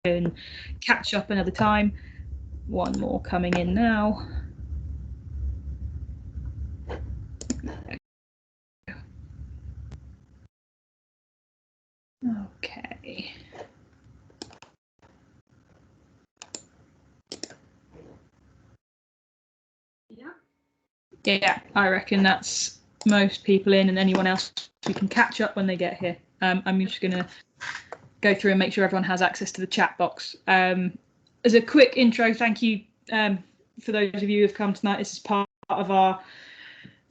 can catch up another time. One more coming in now. Okay. Yeah, I reckon that's most people in, and anyone else we can catch up when they get here. I'm just going to go through and make sure everyone has access to the chat box. As a quick intro, thank you for those of you who have come tonight. This is part of our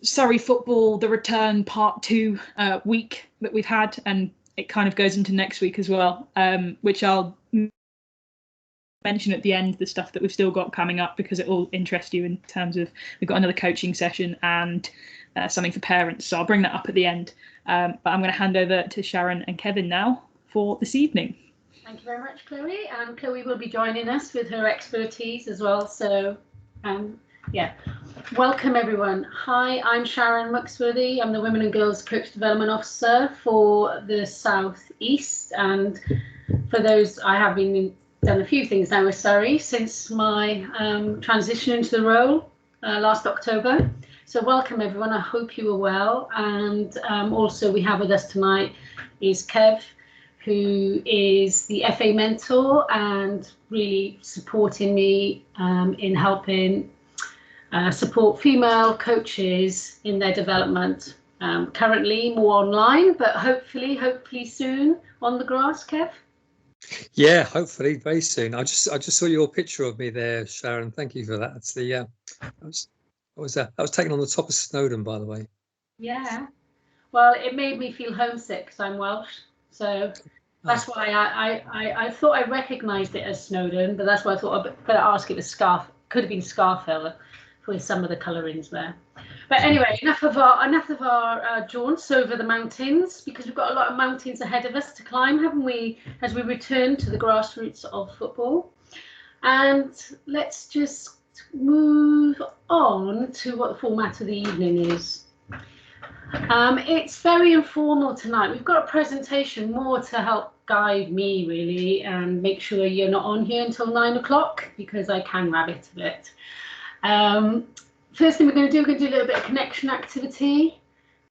Surrey Football, the return part 2 week that we've had, and it kind of goes into next week as well, which I'll mention at the end, the stuff that we've still got coming up, because it will interest you in terms of, we've got another coaching session and something for parents, so I'll bring that up at the end. But I'm going to hand over to Sharon and Kevin now for this evening. Thank you very much, Chloe. And Chloe will be joining us with her expertise as well. So, yeah, welcome everyone. Hi, I'm Sharon Muxworthy. I'm the Women and Girls Coach Development Officer for the South East. And for those, I have done a few things now with Surrey since my transition into the role last October. So welcome everyone. I hope you are well. And also we have with us tonight is Kev, who is the FA mentor and really supporting me in helping support female coaches in their development. Currently more online, but hopefully soon on the grass, Kev. Yeah, hopefully very soon. I just saw your picture of me there, Sharon. Thank you for that. That's the that was taken on the top of Snowdon, by the way. Yeah. Well, it made me feel homesick because I'm Welsh, so that's why I thought I recognised it as Snowdon, but that's why I thought I'd better ask it was Scarf. Could have been Scarfell with some of the colourings there. But anyway, enough of our jaunts over the mountains, because we've got a lot of mountains ahead of us to climb, haven't we, as we return to the grassroots of football. And let's just move on to what the format of the evening is. It's very informal tonight. We've got a presentation more to help guide me really and make sure you're not on here until 9 o'clock, because I can rabbit a bit. First thing we're going to do a little bit of connection activity.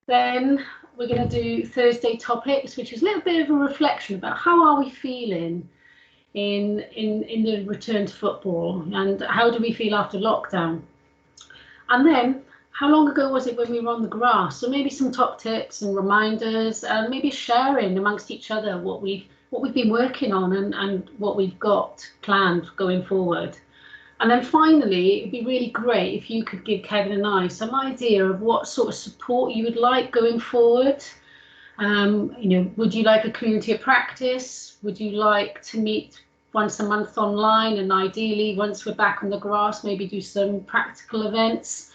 Then we're going to do Thursday topics, which is a little bit of a reflection about how are we feeling in the return to football, and how do we feel after lockdown. And then how long ago was it when we were on the grass? So maybe some top tips and reminders, and maybe sharing amongst each other what we've been working on and what we've got planned going forward. And then finally, it'd be really great if you could give Kevin and I some idea of what sort of support you would like going forward. Would you like a community of practice? Would you like to meet once a month online, and ideally once we're back on the grass, maybe do some practical events?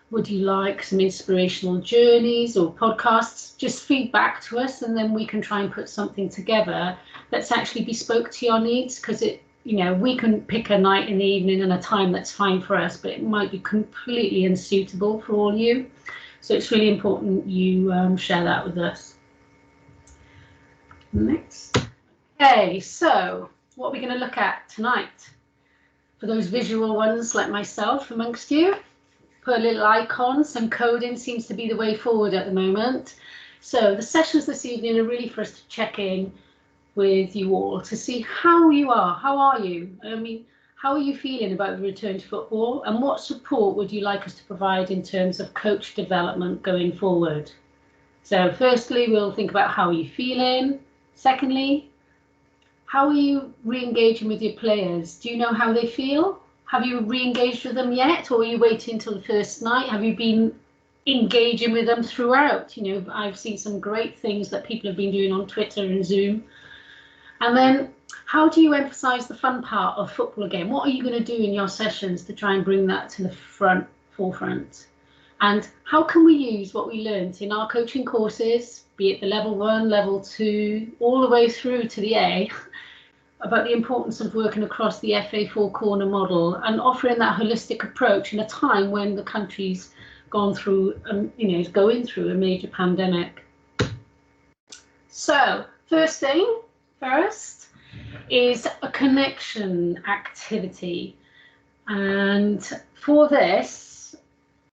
Would you like some inspirational journeys or podcasts? Just feedback to us, and then we can try and put something together that's actually bespoke to your needs, because we can pick a night in the evening and a time that's fine for us, but it might be completely unsuitable for all you. So it's really important you share that with us. Next. Okay, so what are we going to look at tonight? For those visual ones like myself amongst you, put a little icon, some coding seems to be the way forward at the moment. So the sessions this evening are really for us to check in with you all to see how you are. How are you? I mean, how are you feeling about the return to football, and what support would you like us to provide in terms of coach development going forward? So firstly, we'll think about how are you feeling. Secondly, how are you re-engaging with your players? Do you know how they feel? Have you re-engaged with them yet, or are you waiting until the first night? Have you been engaging with them throughout? I've seen some great things that people have been doing on Twitter and Zoom. And then how do you emphasize the fun part of football again? What are you going to do in your sessions to try and bring that to the forefront? And how can we use what we learned in our coaching courses, be it the level 1, level 2, all the way through to the A, about the importance of working across the FA 4-corner model and offering that holistic approach in a time when the country's gone through, is going through a major pandemic. So first thing first, is a connection activity. And for this,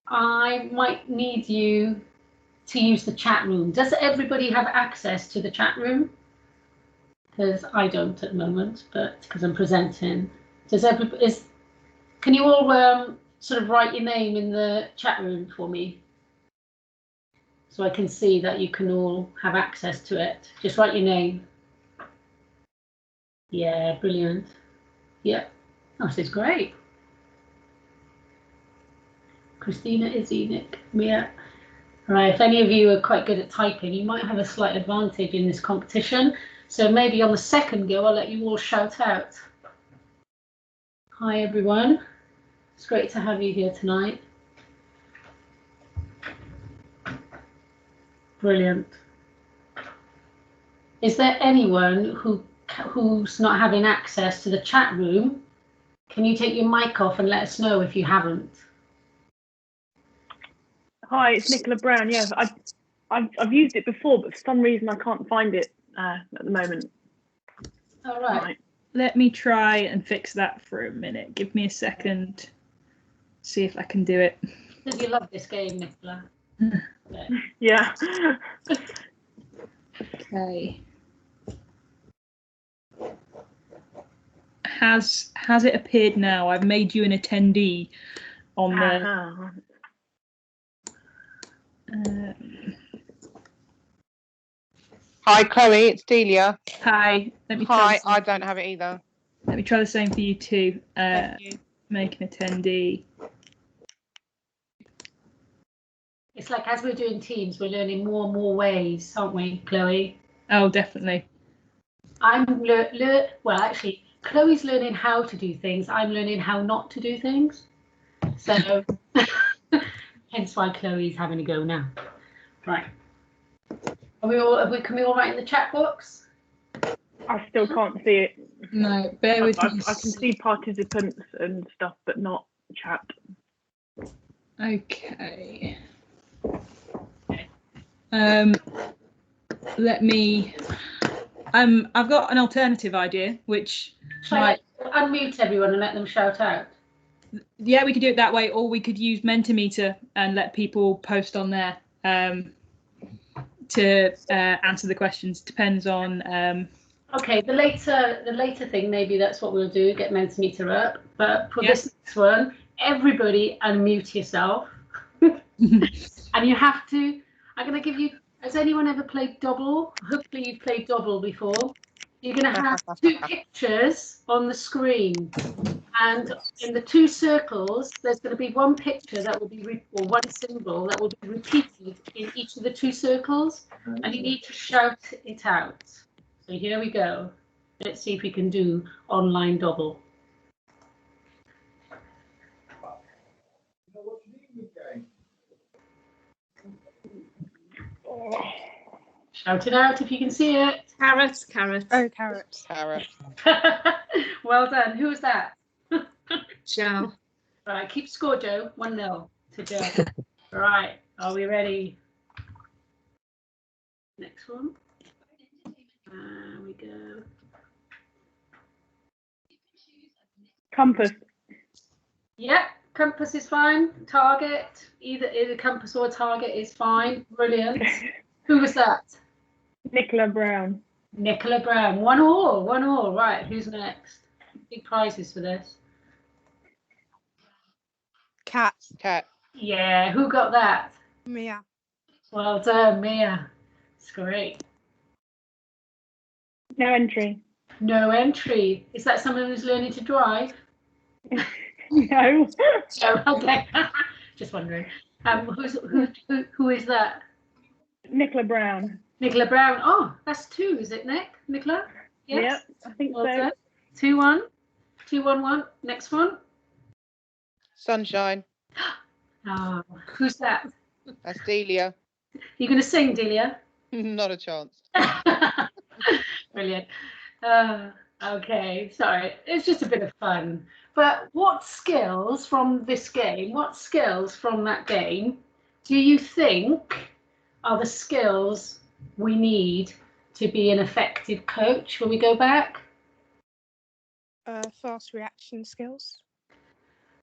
I might need you to use the chat room. Does everybody have access to the chat room? Because I don't at the moment, but because I'm presenting. Can you all sort of write your name in the chat room for me? So I can see that you can all have access to it. Just write your name. Yeah, brilliant. Yeah, oh, this is great. Christina, Izzy, Nick, Mia. Right, if any of you are quite good at typing, you might have a slight advantage in this competition. So maybe on the second go, I'll let you all shout out. Hi, everyone. It's great to have you here tonight. Brilliant. Is there anyone who's not having access to the chat room? Can you take your mic off and let us know if you haven't? Hi, it's Nicola Brown. Yeah, I've used it before, but for some reason I can't find it at the moment. All right. Let me try and fix that for a minute. Give me a second. See if I can do it. Did you love this game, Nicola? Yeah. Okay. Has it appeared now? I've made you an attendee on the. Hi, Chloe. It's Delia. Hi. Let me. Hi. I don't have it either. Let me try the same for you too. Thank you. Make an attendee. It's like as we're doing teams, we're learning more and more ways, aren't we, Chloe? Oh, definitely. Well, actually, Chloe's learning how to do things. I'm learning how not to do things. So, hence why Chloe's having a go now. Right. Can we all write in the chat box? I still can't see it. No, bear with me. I can see participants and stuff, but not chat. Okay. Let me. I've got an alternative idea, which might unmute everyone and let them shout out. Yeah, we could do it that way, or we could use Mentimeter and let people post on there to answer the questions. Depends on. Okay, the later thing, maybe that's what we'll do. Get Mentimeter up, but for this next one, everybody unmute yourself, and you have to. I'm going to give you. Has anyone ever played double? Hopefully you've played double before. You're going to have two pictures on the screen, and in the two circles, there's going to be one picture that will be, or one symbol that will be repeated in each of the two circles, and you need to shout it out. So here we go. Let's see if we can do online double. Shout it out if you can see it. Carrots, carrots. Oh, carrots. Carrots. Well done. Who was that? Joe. Right, keep score, Joe. 1-0 to Joe. Right, are we ready? Next one. There we go. Compass. Yep, compass is fine. Target, either compass or target is fine. Brilliant. Who was that? Nicola Brown. Nicola Brown. 1-1. Right, who's next? Big prizes for this. Cat. Yeah, who got that? Mia. Well done, Mia. It's great. No entry. No entry. Is that someone who's learning to drive? No. Oh, okay. Just wondering. Who is that? Nicola Brown. Nicola Brown. Oh, that's 2, is it, Nick? Nicola? Yes. Yep, I think Well so. done. 2-1. 2-1-1. Next one. Sunshine. Oh, who's that? That's Delia. You going to sing, Delia? Not a chance. Brilliant. Okay, sorry. It's just a bit of fun. But what skills from this game, what skills from that game do you think are the skills we need to be an effective coach when we go back? Fast reaction skills.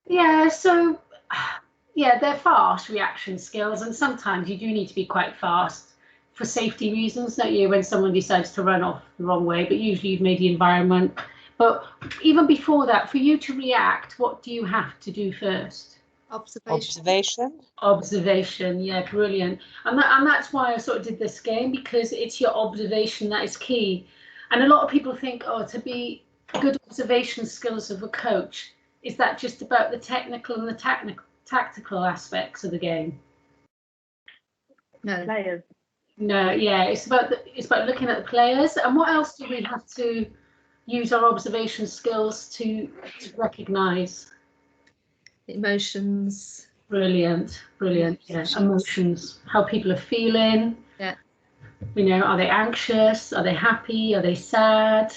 Yeah, so yeah, they're fast reaction skills, and sometimes you do need to be quite fast for safety reasons, don't you, when someone decides to run off the wrong way, but usually you've made the environment. But even before that, for you to react, what do you have to do first? Observation. Observation, yeah, brilliant. And that's why I sort of did this game, because it's your observation that is key. And a lot of people think, oh, to be good observation skills of a coach, is that just about the technical and the tactical aspects of the game? No. Players. No, yeah, it's about looking at the players. And what else do we have to use our observation skills to recognise? Emotions. Brilliant, brilliant. Yeah, emotions, how people are feeling. Yeah. You know, are they anxious? Are they happy? Are they sad?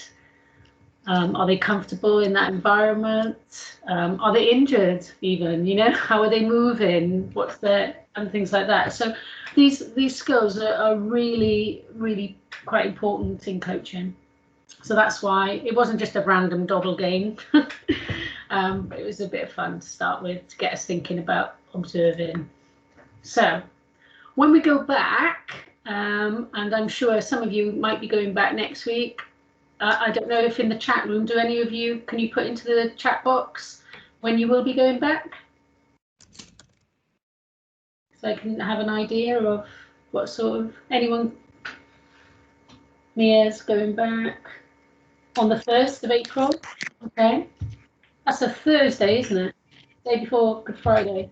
Are they comfortable in that environment? Are they injured even? You know, how are they moving? What's their, and things like that. So these skills are really, really quite important in coaching. So that's why it wasn't just a random doddle game. It was a bit of fun to start with, to get us thinking about observing. So when we go back, and I'm sure some of you might be going back next week, I don't know if in the chat room, do any of you, can you put into the chat box when you will be going back? So I can have an idea of what sort of, anyone? Mia's going back on the 1st of April. Okay. That's a Thursday, isn't it? Day before Good Friday.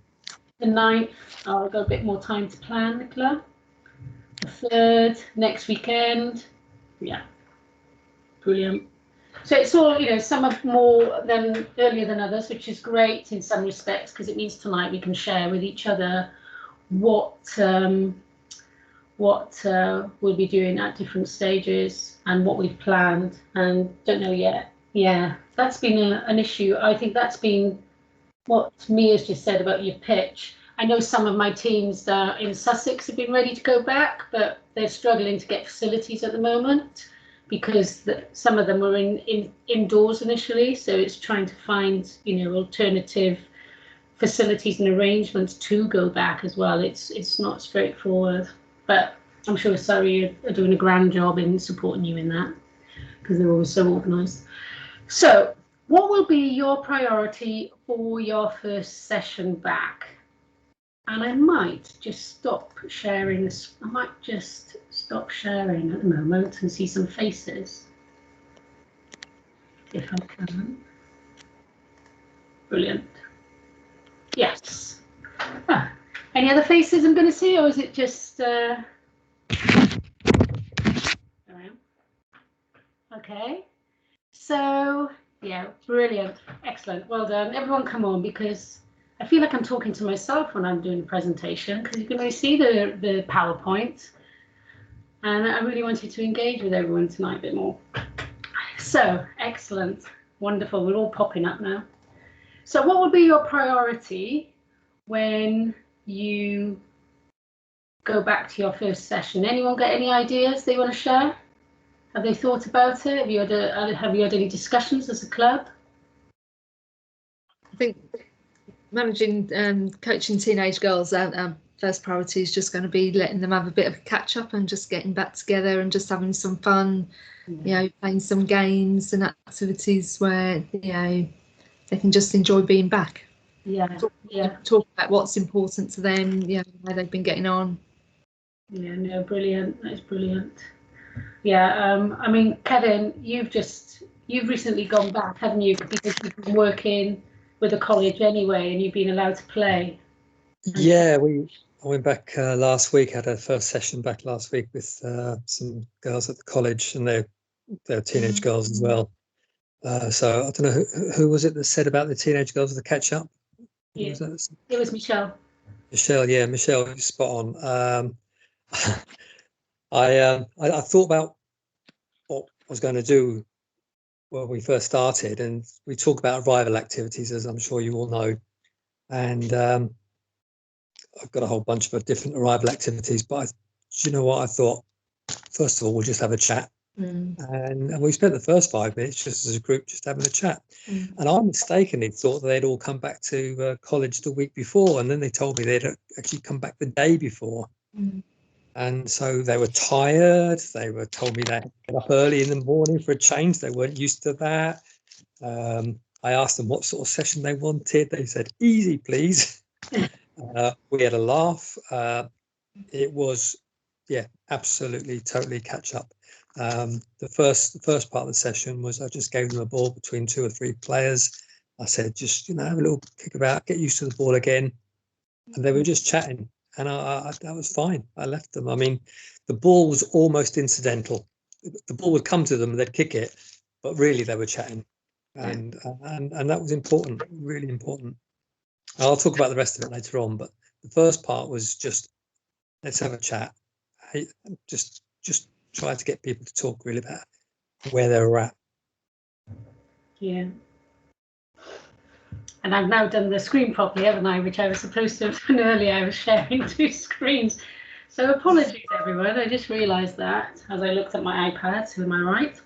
The 9th, oh, I've got a bit more time to plan, Nicola. The 3rd, next weekend. Yeah. Brilliant. So it's all, you know, some are more than earlier than others, which is great in some respects, because it means tonight we can share with each other what we'll be doing at different stages and what we've planned and don't know yet. Yeah, that's been an issue. I think that's been what Mia's just said about your pitch. I know some of my teams in Sussex have been ready to go back, but they're struggling to get facilities at the moment, because some of them were indoors initially, so it's trying to find, you know, alternative facilities and arrangements to go back as well. It's not straightforward, but I'm sure Surrey are doing a grand job in supporting you in that, because they're always so organised. So what will be your priority for your first session back? And I might just stop sharing this. I might just stop sharing at the moment and see some faces, if I can. Brilliant. Yes. Ah, any other faces I'm going to see, or is it just? There I am. Okay. So yeah, brilliant, excellent, well done, everyone. Come on, because I feel like I'm talking to myself when I'm doing the presentation, because you can only see the PowerPoint, and I really wanted to engage with everyone tonight a bit more. So excellent, wonderful, we're all popping up now. So what would be your priority when you go back to your first session? Anyone got any ideas they want to share? Have they thought about it? Have you had any discussions as a club? I think managing, coaching teenage girls, our first priority is just going to be letting them have a bit of a catch up and just getting back together and just having some fun, you know, playing some games and activities where, you know, they can just enjoy being back. Yeah, Talk about what's important to them, you know, how they've been getting on. Yeah, no, brilliant. That's brilliant. Yeah, I mean, Kevin, you've recently gone back, haven't you? Because you've been working with a college anyway, and you've been allowed to play. Yeah, I went back last week. Had a first session back last week with some girls at the college, and they're teenage girls as well. So I don't know who was it that said about the teenage girls, the catch up. Yeah, it was Michelle. Michelle, yeah, Michelle, you're spot on. I thought about what I was going to do when we first started, and we talk about rival activities, as I'm sure you all know, and I've got a whole bunch of different rival activities. But do you know what? I thought, first of all, we'll just have a chat And we spent the first 5 minutes just as a group, just having a chat. And I mistakenly thought they'd all come back to college the week before, and then they told me they'd actually come back the day before. And so they were tired. They were told me they had to get up early in the morning for a change. They weren't used to that. I asked them what sort of session they wanted. They said, easy, please. We had a laugh. It was, absolutely, totally catch up. The first part of the session was I just gave them a ball between 2 or 3 players. I said, just, have a little kick about, get used to the ball again. And they were just chatting. And that was fine. I left them. I mean, the ball was almost incidental. The ball would come to them, they'd kick it, but really they were chatting. And that was important, really important. I'll talk about the rest of it later on, but the first part was just, let's have a chat. Just try to get people to talk really about where they were at. Yeah. And I've now done the screen properly, haven't I? Which I was supposed to have done earlier. I was sharing 2 screens. So apologies, everyone. I just realised that as I looked at my iPad to my right.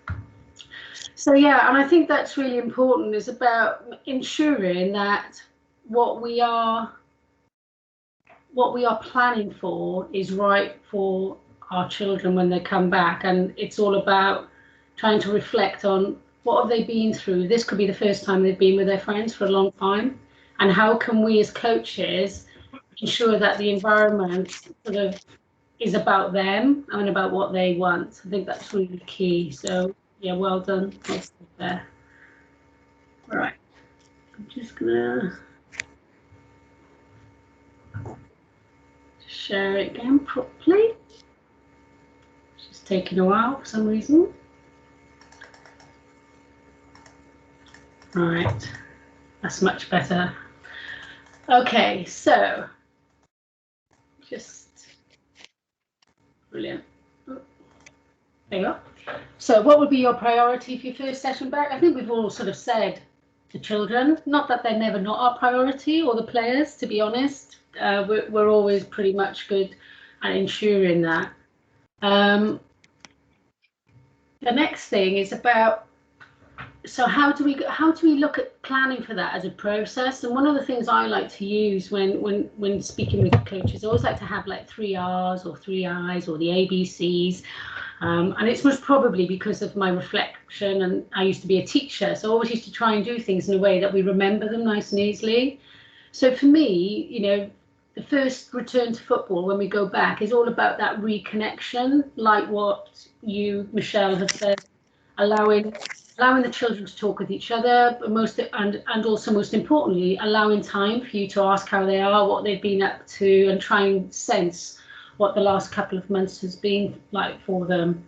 So yeah, and I think that's really important. Is about ensuring that what we are planning for is right for our children when they come back. And it's all about trying to reflect on what have they been through. This could be the first time they've been with their friends for a long time. And how can we as coaches ensure that the environment sort of is about them and about what they want. I think that's really key. So yeah, well done. There. All right. I'm just gonna share it again properly. It's just taking a while for some reason. All right, that's much better. Okay, so just brilliant. There you go. So what would be your priority for your first session back? I think we've all sort of said the children, not that they're never not our priority, or the players, to be honest. We're always pretty much good at ensuring that. The next thing is about, so how do we look at planning for that as a process? And one of the things I like to use when speaking with coaches, I always like to have like 3 R's or 3 I's or the ABCs. And it's most probably because of my reflection, and I used to be a teacher, so I always used to try and do things in a way that we remember them nice and easily. So for me, the first return to football when we go back is all about that reconnection, like what you, Michelle, have said, allowing the children to talk with each other, but and also most importantly, allowing time for you to ask how they are, what they've been up to, and try and sense what the last couple of months has been like for them.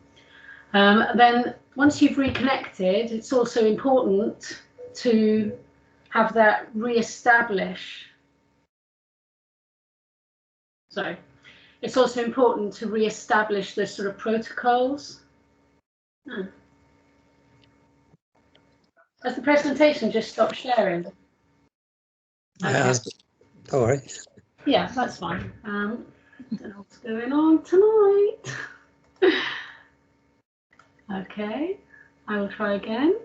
Then once you've reconnected, it's also important to have that it's also important to re-establish the sort of protocols. Has the presentation just stopped sharing? Okay. All right. Yeah, that's fine. I don't know what's going on tonight. Okay, I will try again.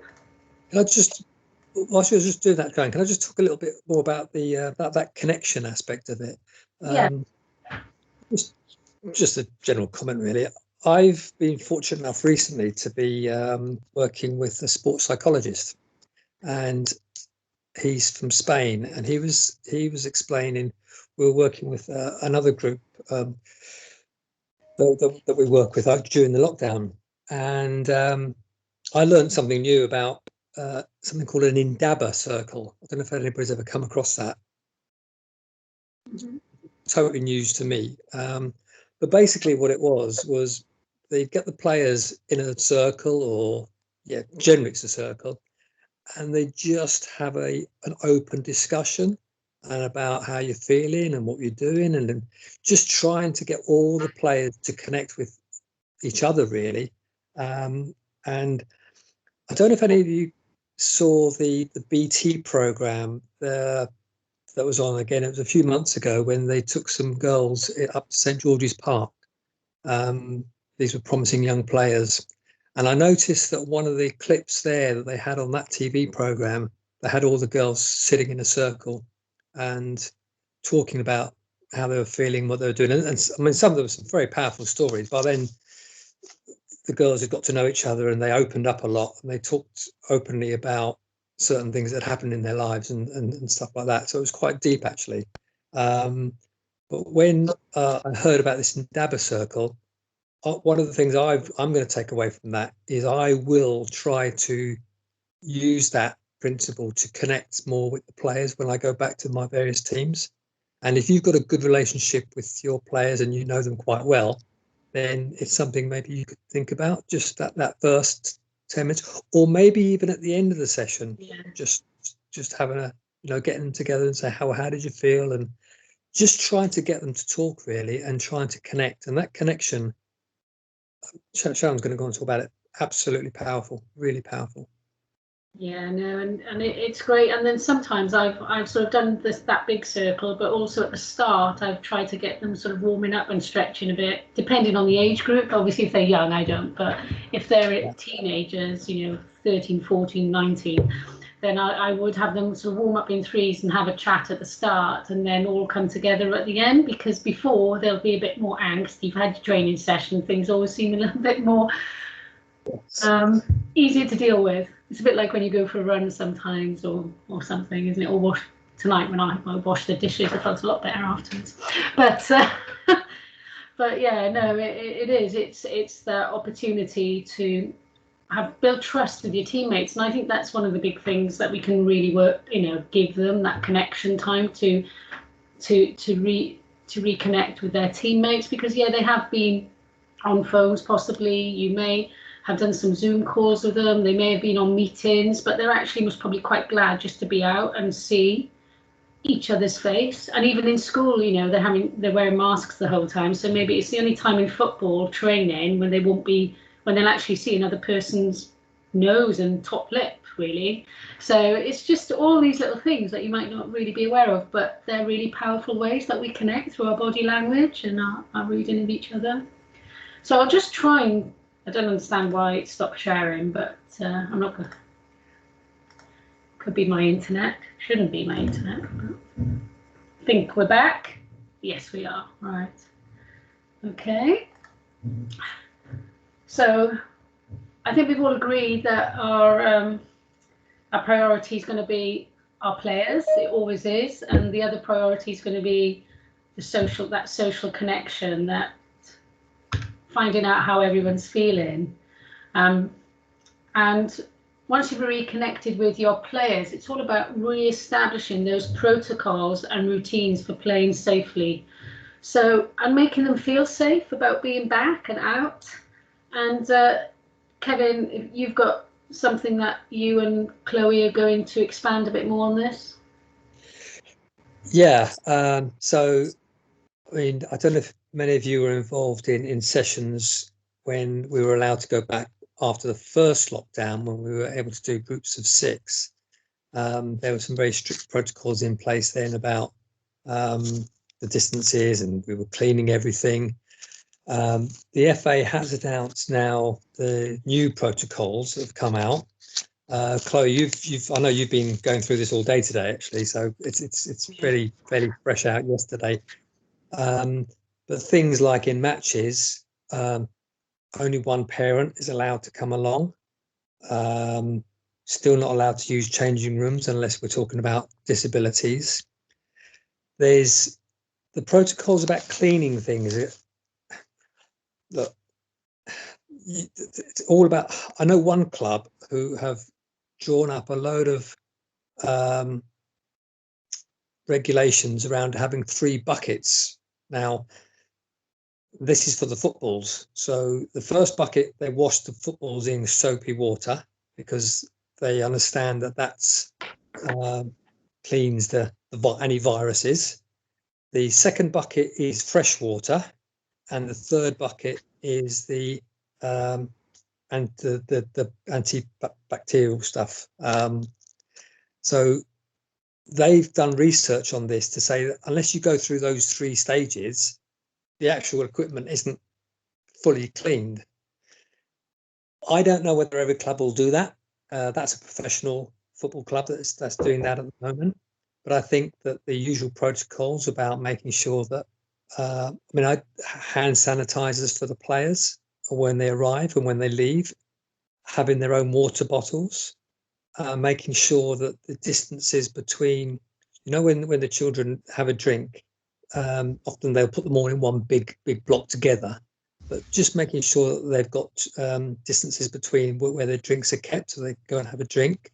Whilst you're just doing that, can I just talk a little bit more about that connection aspect of it? Yeah. Just a general comment, really. I've been fortunate enough recently to be working with a sports psychologist, and he's from Spain, and he was explaining, we were working with another group that we work with during the lockdown, and I learned something new about something called an Indaba circle. I don't know if anybody's ever come across that. Totally news to me. But basically what it was they get the players in a circle, or generally it's a circle, and they just have an open discussion and about how you're feeling and what you're doing, and just trying to get all the players to connect with each other, really. And I don't know if any of you saw the BT program that was on again. It was a few months ago when they took some girls up to St George's Park. These were promising young players, And I noticed that one of the clips there that they had on that TV program, they had all the girls sitting in a circle and talking about how they were feeling, what they were doing. And I mean, some of them were some very powerful stories. But then the girls had got to know each other and they opened up a lot and they talked openly about certain things that happened in their lives and stuff like that. So it was quite deep, actually. But when I heard about this Ndaba circle, one of the things I'm going to take away from that is I will try to use that principle to connect more with the players when I go back to my various teams. And if you've got a good relationship with your players and you know them quite well, then it's something maybe you could think about, just that first 10 minutes, or maybe even at the end of the session, just having getting them together and say, how did you feel? And just trying to get them to talk, really, and trying to connect. And that connection, Sharon's going to go on to talk about it, absolutely powerful, really powerful. Yeah, no, and it's great. And then sometimes I've sort of done that big circle, but also at the start I've tried to get them sort of warming up and stretching a bit, depending on the age group. Obviously, if they're young, I don't, but if they're teenagers, 13, 14, 19, then I would have them sort of warm up in threes and have a chat at the start, and then all come together at the end, because before there'll be a bit more angst. You've had your training session, things always seem a little bit more easier to deal with. It's a bit like when you go for a run sometimes, or something, isn't it? Or tonight when I washed the dishes, I felt a lot better afterwards. But but yeah, no, it is. It's the opportunity to build trust with your teammates, and I think that's one of the big things that we can really work. Give them that connection time to reconnect with their teammates, because they have been on phones, possibly. You may have done some Zoom calls with them. They may have been on meetings, but they're actually most probably quite glad just to be out and see each other's face. And even in school, they're wearing masks the whole time. So maybe it's the only time in football training when they'll actually see another person's nose and top lip, really. So it's just all these little things that you might not really be aware of, but they're really powerful ways that we connect through our body language and our reading of each other. So I'll just try and, I don't understand why it stopped sharing, but I'm not going to. Could be my internet. Shouldn't be my internet. I think we're back. Yes, we are. Right. Okay. So I think we've all agreed that our priority is going to be our players. It always is. And the other priority is going to be that social connection, that finding out how everyone's feeling. And once you've reconnected with your players, it's all about re-establishing those protocols and routines for playing safely. So, and making them feel safe about being back and out. And Kevin, if you've got something that you and Chloe are going to expand a bit more on this. Yeah. So, I mean, I don't know if many of you were involved in sessions when we were allowed to go back after the first lockdown, when we were able to do groups of 6. There were some very strict protocols in place then about the distances, and we were cleaning everything. The FA has announced now the new protocols that have come out. Chloe, I know you've been going through this all day today, actually, so it's fairly fresh out yesterday. But things like in matches, only one parent is allowed to come along. Still not allowed to use changing rooms unless we're talking about disabilities. There's the protocols about cleaning things. Look, it's all about. I know one club who have drawn up a load of regulations around having 3 buckets. Now, this is for the footballs. So the first bucket, they wash the footballs in soapy water because they understand that's cleans any viruses. The second bucket is fresh water, and the third bucket is the antibacterial stuff. So they've done research on this to say that unless you go through those 3 stages, the actual equipment isn't fully cleaned. I don't know whether every club will do that. That's a professional football club that's doing that at the moment. But I think that the usual protocols about making sure that, hand sanitizers for the players when they arrive and when they leave, having their own water bottles, making sure that the distances between, when the children have a drink, often they'll put them all in one big block together, but just making sure that they've got distances between where their drinks are kept so they go and have a drink.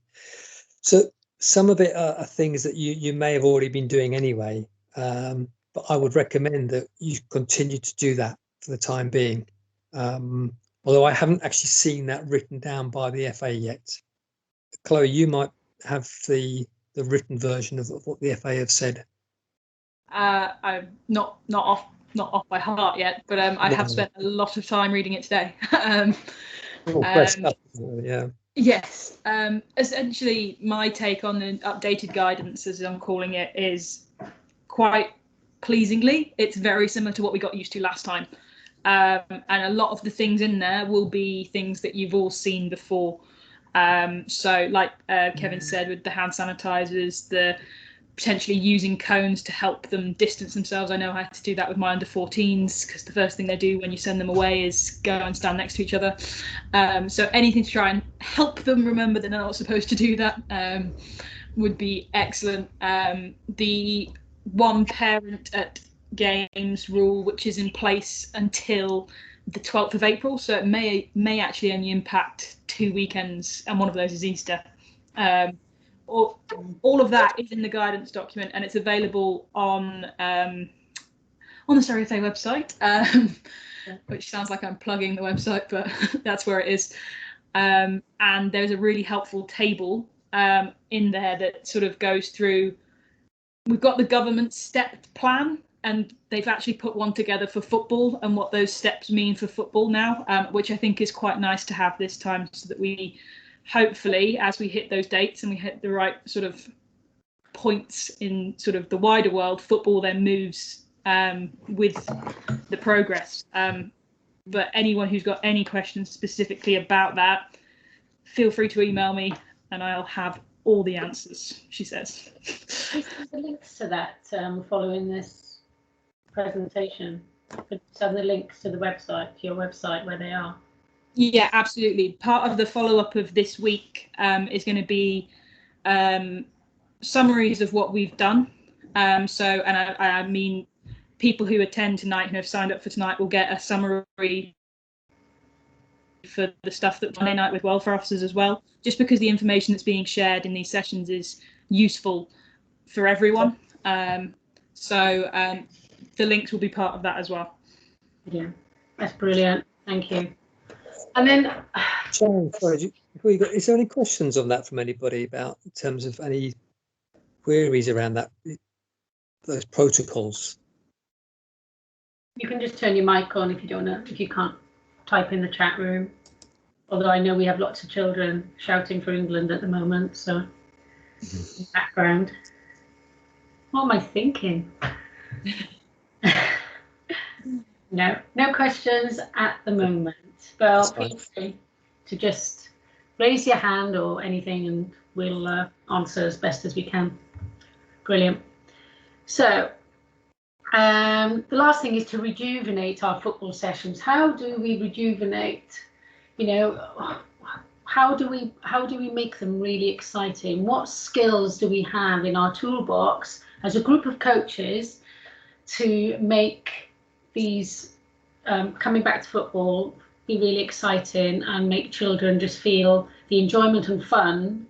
So some of it are things that you may have already been doing anyway, but I would recommend that you continue to do that for the time being. Although I haven't actually seen that written down by the FA yet. Chloe, you might have the written version of what the FA have said. I'm not off by heart yet, but I have spent a lot of time reading it today. Yeah. Yes. Essentially, my take on the updated guidance, as I'm calling it, is quite pleasingly, it's very similar to what we got used to last time. And a lot of the things in there will be things that you've all seen before. So like Kevin said, with the hand sanitizers, the potentially using cones to help them distance themselves. I know I had to do that with my under 14s because the first thing they do when you send them away is go and stand next to each other. So anything to try and help them remember that they're not supposed to do that would be excellent. The one parent at games rule, which is in place until the 12th of April, so it may actually only impact 2 weekends, and one of those is Easter. All of that is in the guidance document, and it's available on the Surrey FA website, which sounds like I'm plugging the website, but that's where it is. And there's a really helpful table in there that sort of goes through. We've got the government step plan, and they've actually put one together for football and what those steps mean for football now, which I think is quite nice to have this time, so that we hopefully, as we hit those dates and we hit the right sort of points in sort of the wider world, football then moves with the progress. But anyone who's got any questions specifically about that, feel free to email me and I'll have all the answers, she says. Please send the links to that following this presentation. Send the links to the website, to your website, where they are. Yeah, absolutely. Part of the follow-up of this week is going to be summaries of what we've done. I mean, people who attend tonight, who have signed up for tonight, will get a summary for the stuff that Monday night with welfare officers as well, just because the information that's being shared in these sessions is useful for everyone. So the links will be part of that as well. Yeah, that's brilliant. Thank you. And then, sorry, before you go, is there any questions on that from anybody about in terms of any queries around those protocols? you can just turn your mic on if you don't know, if you can't type in the chat room. Although I know we have lots of children shouting for England at the moment, so in the background. What am I thinking? No questions at the moment. Well, feel free to just raise your hand or anything and we'll answer as best as we can. Brilliant. So the last thing is to rejuvenate our football sessions. How do we rejuvenate? How do we make them really exciting? What skills do we have in our toolbox as a group of coaches to make these coming back to football be really exciting and make children just feel the enjoyment and fun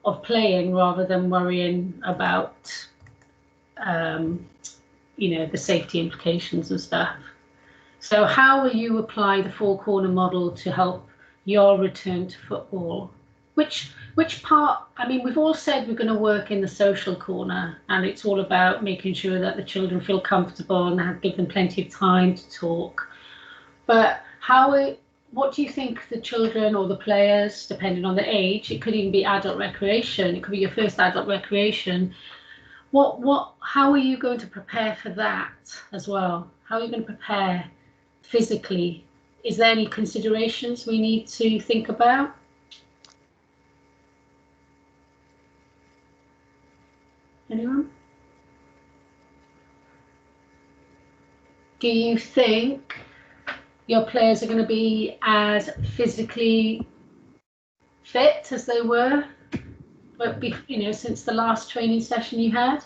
of playing rather than worrying about the safety implications and stuff? So how will you apply the four corner model to help your return to football? Which part? I mean, we've all said we're going to work in the social corner, and it's all about making sure that the children feel comfortable and give them plenty of time to talk. But what do you think the children or the players, depending on the age, it could even be adult recreation, it could be your first adult recreation. How are you going to prepare for that as well? How are you going to prepare physically is there any considerations we need to think about? Anyone? Do you think your players are going to be as physically fit as they were, but since the last training session you had?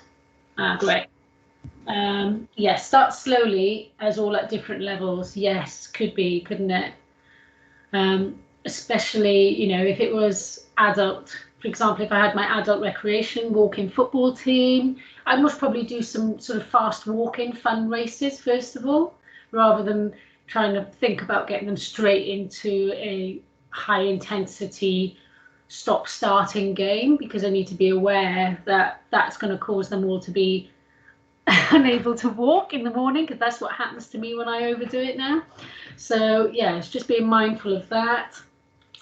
Great. Yes, start slowly as all at different levels. Yes, could be, couldn't it? Especially, if it was adult. For example, if I had my adult recreation walking football team, I must probably do some sort of fast walking fun races first of all, rather than trying to think about getting them straight into a high intensity stop starting game, because I need to be aware that that's going to cause them all to be unable to walk in the morning, because that's what happens to me when I overdo it now. So yeah, it's just being mindful of that.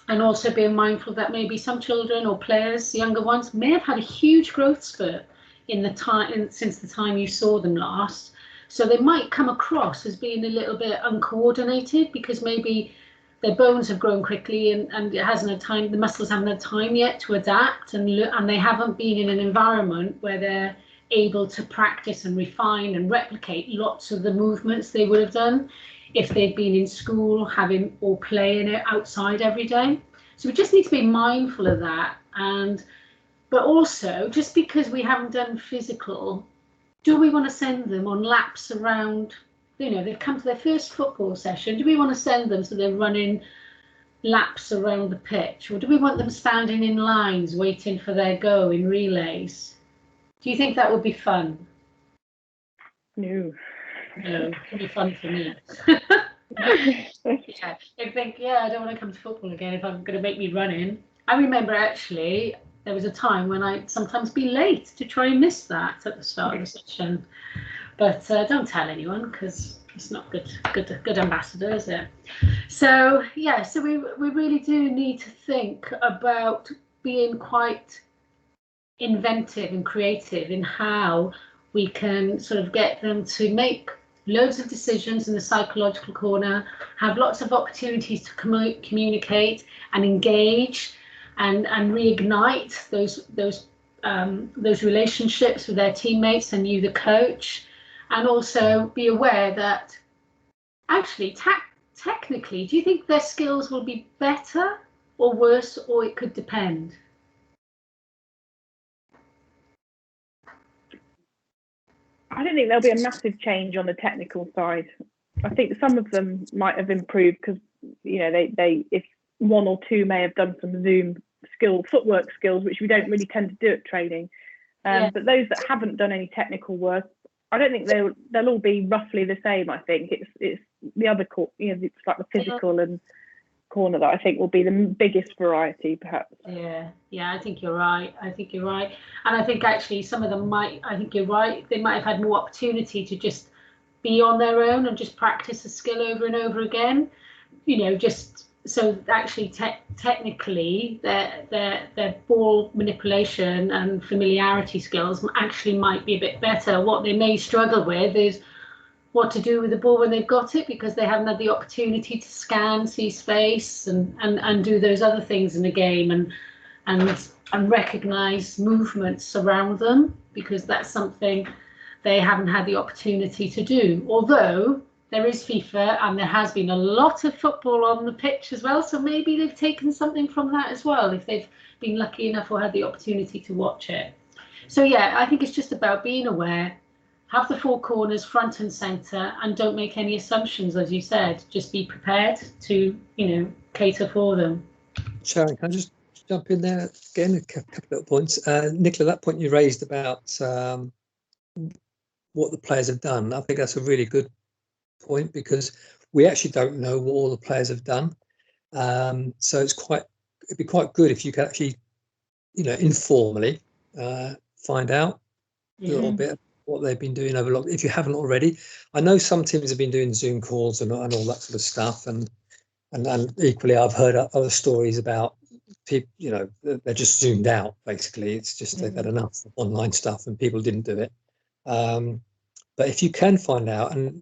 And also being mindful that maybe some children or players, younger ones, may have had a huge growth spurt since the time you saw them last. So they might come across as being a little bit uncoordinated, because maybe their bones have grown quickly and it hasn't had time, the muscles haven't had time yet to adapt, and they haven't been in an environment where they're able to practice and refine and replicate lots of the movements they would have done if they'd been in school or playing it outside every day. So we just need to be mindful of that. But also, just because we haven't done physical, do we want to send them on laps around? They've come to their first football session. Do we want to send them so they're running laps around the pitch, or do we want them standing in lines waiting for their go in relays? Do you think that would be fun? No. No, it would be fun for me. Yeah, I don't want to come to football again if I'm going to make me run in. I remember actually there was a time when I'd sometimes be late to try and miss that at the start of the session. But don't tell anyone, because it's not good ambassador, is it? So yeah, so we really do need to think about being quite inventive and creative in how we can sort of get them to make loads of decisions in the psychological corner, have lots of opportunities to communicate and engage and reignite those relationships with their teammates and you, the coach, and also be aware that actually technically, do you think their skills will be better or worse, or it could depend? I don't think there'll be a massive change on the technical side. I think some of them might have improved because, they if one or two may have done some Zoom footwork skills, which we don't really tend to do at training. But those that haven't done any technical work, I don't think they'll all be roughly the same. I think it's the other it's like the physical and corner that I think will be the biggest variety, perhaps. Yeah, I think you're right. And I think actually some of them I think you're right, they might have had more opportunity to just be on their own and just practice a skill over and over again, just so actually technically their ball manipulation and familiarity skills actually might be a bit better. What they may struggle with is what to do with the ball when they've got it, because they haven't had the opportunity to scan, see space, and do those other things in the game, and recognize movements around them, because that's something they haven't had the opportunity to do. Although there is FIFA and there has been a lot of football on the pitch as well, so maybe they've taken something from that as well, if they've been lucky enough or had the opportunity to watch it. So yeah, I think it's just about being aware, have the four corners front and centre, and don't make any assumptions, as you said. Just be prepared to, cater for them. Sharon, can I just jump in there again? A couple of points. Nicola, that point you raised about what the players have done, I think that's a really good point, because we actually don't know what all the players have done. So it'd be quite good if you could actually, informally find out a little bit what they've been doing over if you haven't already. I know some teams have been doing Zoom calls and all that sort of stuff, and equally I've heard other stories about people, they're just zoomed out, basically. It's just they've had enough of online stuff and people didn't do it. But if you can find out and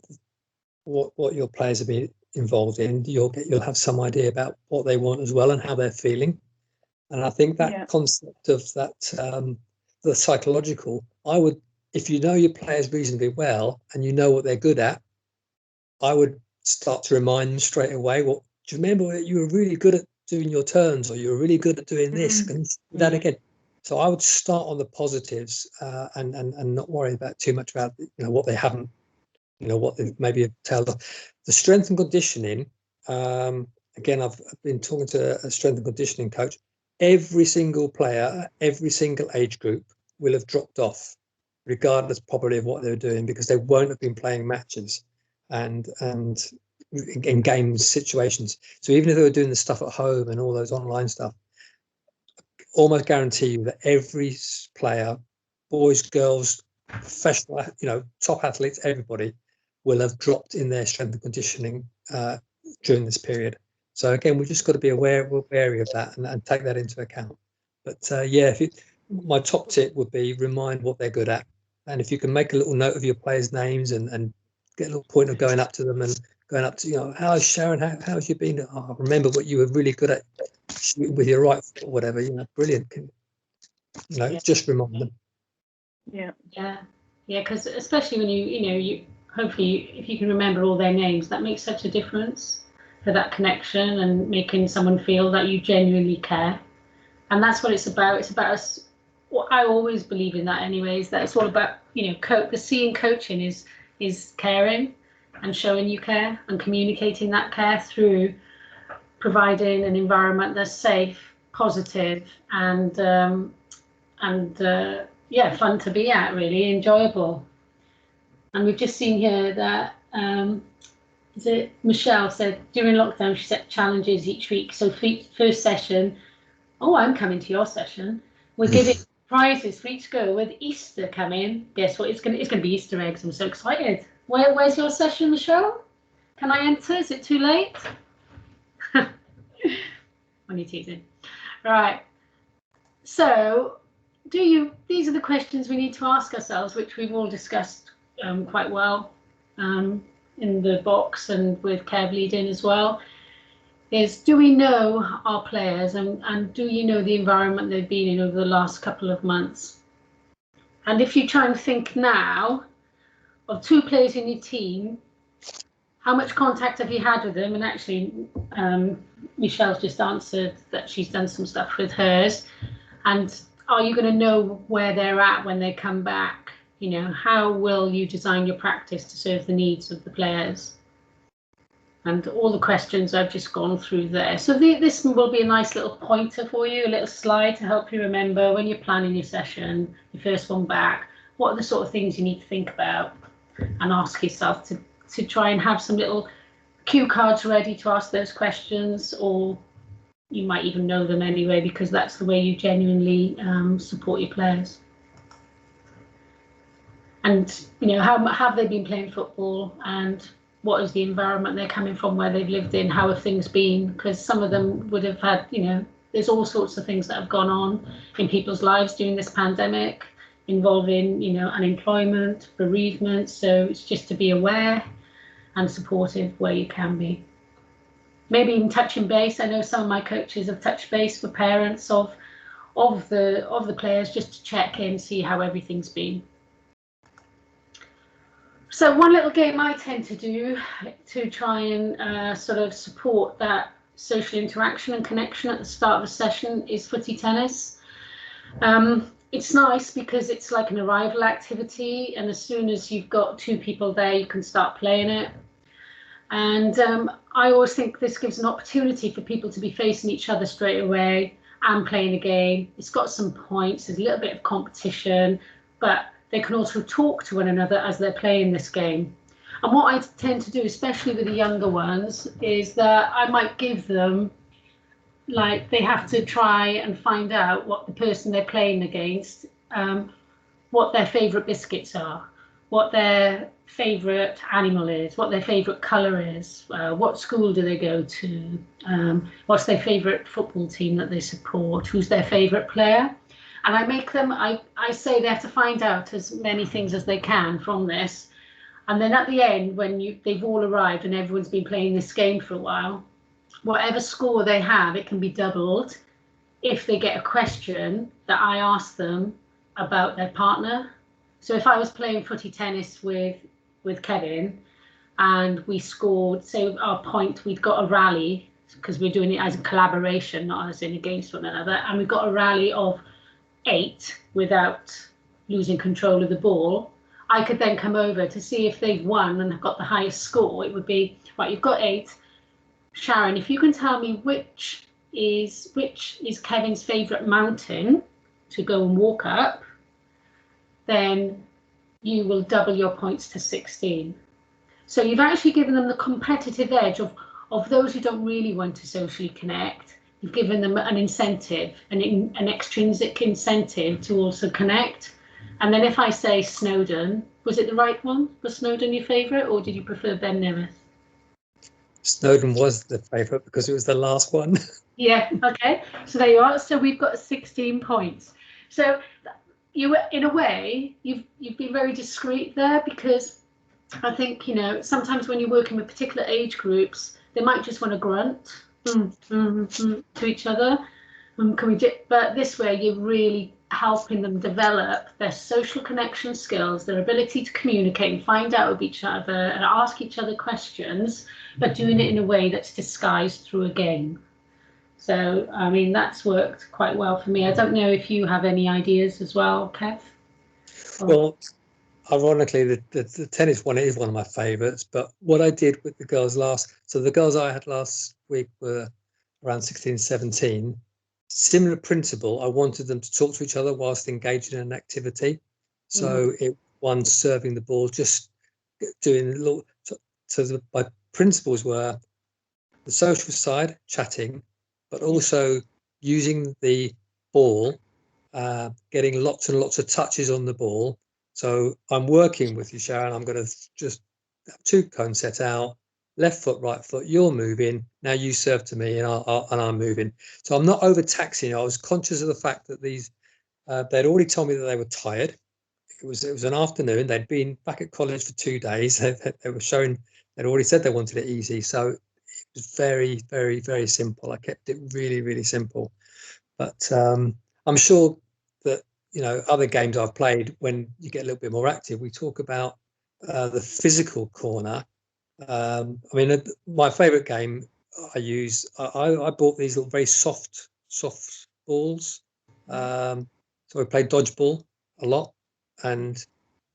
what your players have been involved in, you'll have some idea about what they want as well and how they're feeling. And I think that concept of that, the psychological, if you know your players reasonably well and you know what they're good at, I would start to remind them straight away, well, do you remember that you were really good at doing your turns, or you were really good at doing this? Can you do that again? So I would start on the positives and not worry about too much about what they haven't, what they maybe have tailed off. The strength and conditioning, again, I've been talking to a strength and conditioning coach. Every single player, every single age group will have dropped off, regardless probably of what they were doing, because they won't have been playing matches and in game situations. So even if they were doing the stuff at home and all those online stuff, almost guarantee you that every player, boys, girls, professional, top athletes, everybody will have dropped in their strength and conditioning during this period. So again, we've just got to be wary of that and take that into account. But my top tip would be remind what they're good at. And if you can make a little note of your players' names and get a little point of going up to them and going up to, how's Sharon, how's you been? Oh, remember what you were really good at with your right foot or whatever, brilliant. Just remind them. Yeah, because especially when you hopefully if you can remember all their names, that makes such a difference for that connection and making someone feel that you genuinely care. And that's what it's about. It's about us. Well, I always believe in that anyways, that it's all about, the C in coaching is caring and showing you care and communicating that care through providing an environment that's safe, positive, and fun to be at, really enjoyable. And we've just seen here that Michelle said during lockdown she set challenges each week. So first session, I'm coming to your session. We're giving prizes for each girl with Easter coming. Guess what? It's gonna be Easter eggs. I'm so excited. Where's your session, Michelle? Can I enter? Is it too late? When you're teasing. Right. So these are the questions we need to ask ourselves, which we've all discussed quite well in the box and with Kev leading as well, is do we know our players and do you know the environment they've been in over the last couple of months? And if you try and think now of 2 players in your team, how much contact have you had with them? And actually, Michelle's just answered that she's done some stuff with hers. And are you going to know where they're at when they come back? How will you design your practice to serve the needs of the players? And all the questions I've just gone through there. So this will be a nice little pointer for you, a little slide to help you remember when you're planning your session, your first one back, what are the sort of things you need to think about and ask yourself to try and have some little cue cards ready to ask those questions, or you might even know them anyway because that's the way you genuinely support your players. And how have they been playing football, and what is the environment they're coming from, where they've lived in, how have things been? Because some of them would have had, there's all sorts of things that have gone on in people's lives during this pandemic, involving, unemployment, bereavement. So it's just to be aware and supportive where you can be. Maybe even touching base. I know some of my coaches have touched base for parents of the players just to check in, see how everything's been. So one little game I tend to do to try and sort of support that social interaction and connection at the start of a session is footy tennis. It's nice because it's like an arrival activity, and as soon as you've got 2 people there, you can start playing it. And I always think this gives an opportunity for people to be facing each other straight away and playing a game. It's got some points, there's a little bit of competition, but they can also talk to one another as they're playing this game. And what I tend to do, especially with the younger ones, is that I might give them, they have to try and find out what the person they're playing against, what their favourite biscuits are, what their favourite animal is, what their favourite colour is, what school do they go to, what's their favourite football team that they support, who's their favourite player. And I make them, I say they have to find out as many things as they can from this. And then at the end, when they've all arrived and everyone's been playing this game for a while, whatever score they have, it can be doubled if they get a question that I ask them about their partner. So if I was playing footy tennis with Kevin and we scored, say our point, we'd got a rally, because we're doing it as a collaboration, not as in against one another, and we got a rally of 8 without losing control of the ball, I could then come over to see if they've won and have got the highest score. It would be, right, you've got 8. Sharon, if you can tell me which is Kevin's favourite mountain to go and walk up, then you will double your points to 16. So you've actually given them the competitive edge of those who don't really want to socially connect. You've given them an incentive, an extrinsic incentive to also connect. And then if I say Snowdon, was it the right one? Was Snowdon your favourite, or did you prefer Ben Nevis? Snowdon was the favourite because it was the last one. Yeah, okay. So there you are. So we've got 16 points. So you, in a way, you've been very discreet there, because I think, you know, sometimes when you're working with particular age groups, they might just want to grunt to each other. But this way, you're really helping them develop their social connection skills, their ability to communicate and find out of each other and ask each other questions, but doing it in a way that's disguised through a game. So, I mean, that's worked quite well for me. I don't know if you have any ideas as well, Kev? Well, ironically, the tennis one is one of my favourites, but what I did with the girls so the girls I had last week were around 16, 17. Similar principle, I wanted them to talk to each other whilst engaged in an activity. So one serving the ball, just doing a little. So my principles were the social side, chatting, but also using the ball, getting lots and lots of touches on the ball. So I'm working with you, Sharon. I'm going to just have 2 cones set out. Left foot, right foot, you're moving. Now you serve to me and I'm moving. So I'm not overtaxing. I was conscious of the fact that these, they'd already told me that they were tired. It was an afternoon. They'd been back at college for 2 days. They were showing, they'd already said they wanted it easy. So it was very, very, very simple. I kept it really, really simple. But I'm sure that, you know, other games I've played, when you get a little bit more active, we talk about the physical corner. I mean, my favourite game I bought these little very soft balls. So I played dodgeball a lot, and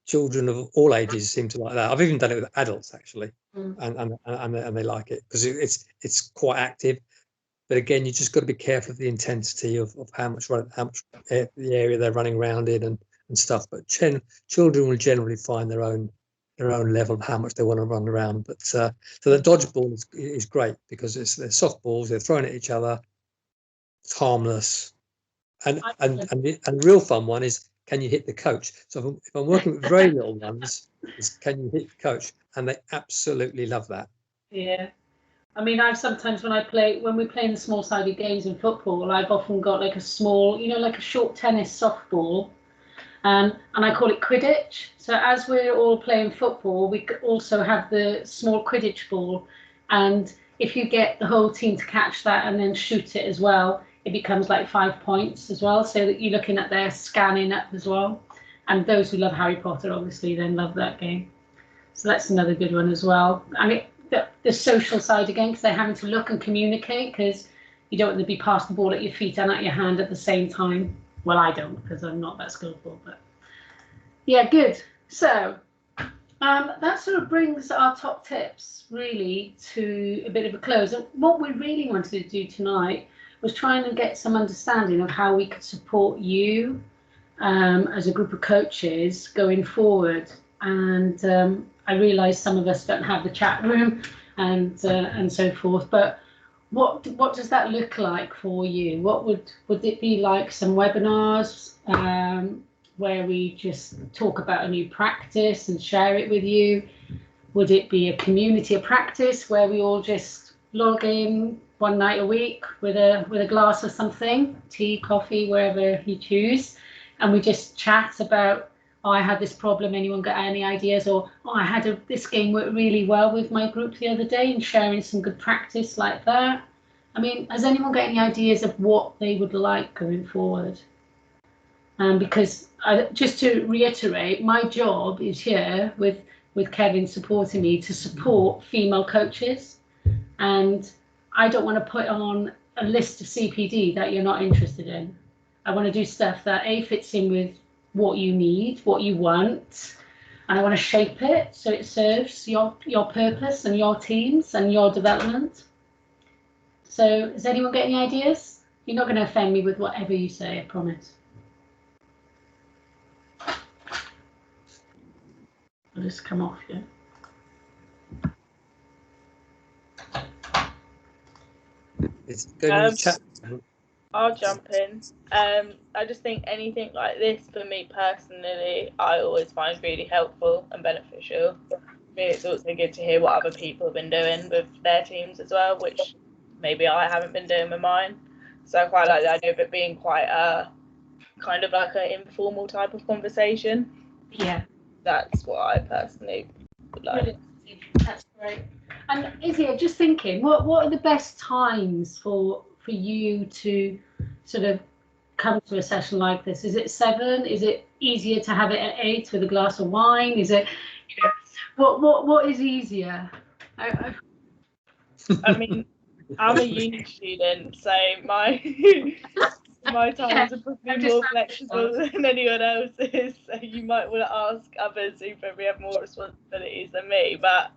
children of all ages seem to like that. I've even done it with adults actually, and they like it because it's quite active. But again, you just got to be careful of the intensity of how much the area they're running around in and stuff. But children will generally find their own level of how much they want to run around. But so the dodgeball is great because they're soft balls, they're thrown at each other, it's harmless, and the real fun one is, can you hit the coach? So if I'm working with very little ones, is can you hit the coach? And they absolutely love that. Yeah. I mean, I've sometimes when we play in the small-sided games in football, I've often got like a small, you know, like a short tennis softball, and I call it Quidditch. So as we're all playing football, we also have the small Quidditch ball, and if you get the whole team to catch that and then shoot it as well, it becomes like 5 points as well. So that you're looking at their scanning up as well. And those who love Harry Potter obviously then love that game. So that's another good one as well. I mean, the social side again, because they're having to look and communicate, because you don't want to be passed the ball at your feet and at your hand at the same time. Well, I don't, because I'm not that skillful, but yeah, good. So that sort of brings our top tips really to a bit of a close. And what we really wanted to do tonight was trying to get some understanding of how we could support you as a group of coaches going forward. And I realise some of us don't have the chat room and so forth, but what does that look like for you? What would it be like? Some webinars where we just talk about a new practice and share it with you? Would it be a community of practice where we all just log in one night a week with a glass of something, tea, coffee, wherever you choose, and we just chat about oh, I had this problem, anyone got any ideas? Or, oh, I had this game worked really well with my group the other day, and sharing some good practice like that. I mean, has anyone got any ideas of what they would like going forward? Because just to reiterate, my job is here with Kevin supporting me to support female coaches, and I don't want to put on a list of CPD that you're not interested in. I want to do stuff that fits in with what you need, what you want, and I want to shape it so it serves your purpose and your teams and your development. So does anyone get any ideas? You're not going to offend me with whatever you say, I promise. I'll just come off here. It's going to chat. I'll jump in. I just think anything like this, for me personally, I always find really helpful and beneficial. For me, it's also good to hear what other people have been doing with their teams as well, which maybe I haven't been doing with mine. So I quite like the idea of it being quite a kind of like an informal type of conversation. Yeah. That's what I personally would like. That's great. And Izzy, just thinking, what are the best times for you to sort of come to a session like this? Is it 7? Is it easier to have it at 8 with a glass of wine? Is it, what is easier? I mean, I'm a uni student, so my times are probably more flexible than anyone else's. So you might want to ask others who probably have more responsibilities than me. But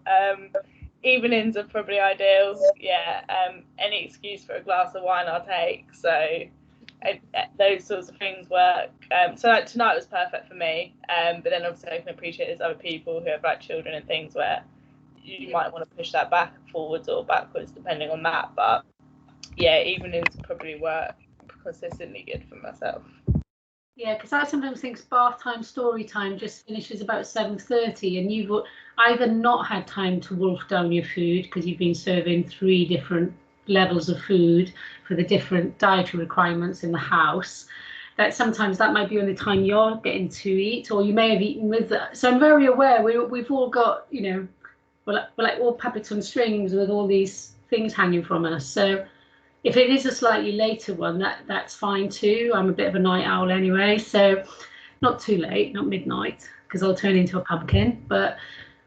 evenings are probably ideal. Yeah, any excuse for a glass of wine I'll take. So those sorts of things work. So like tonight was perfect for me. But then obviously I can appreciate there's other people who have like children and things where you might want to push that back forwards or backwards depending on that. But yeah, evenings probably work consistently good for myself. Yeah, because I sometimes think bath time, story time just finishes about 7:30, and you've either not had time to wolf down your food because you've been serving 3 different levels of food for the different dietary requirements in the house. That sometimes that might be on the time you're getting to eat, or you may have eaten with. So I'm very aware we've all got, we're like all puppets on strings with all these things hanging from us. So if it is a slightly later one, that's fine too. I'm a bit of a night owl anyway, so not too late, not midnight, because I'll turn into a pumpkin. But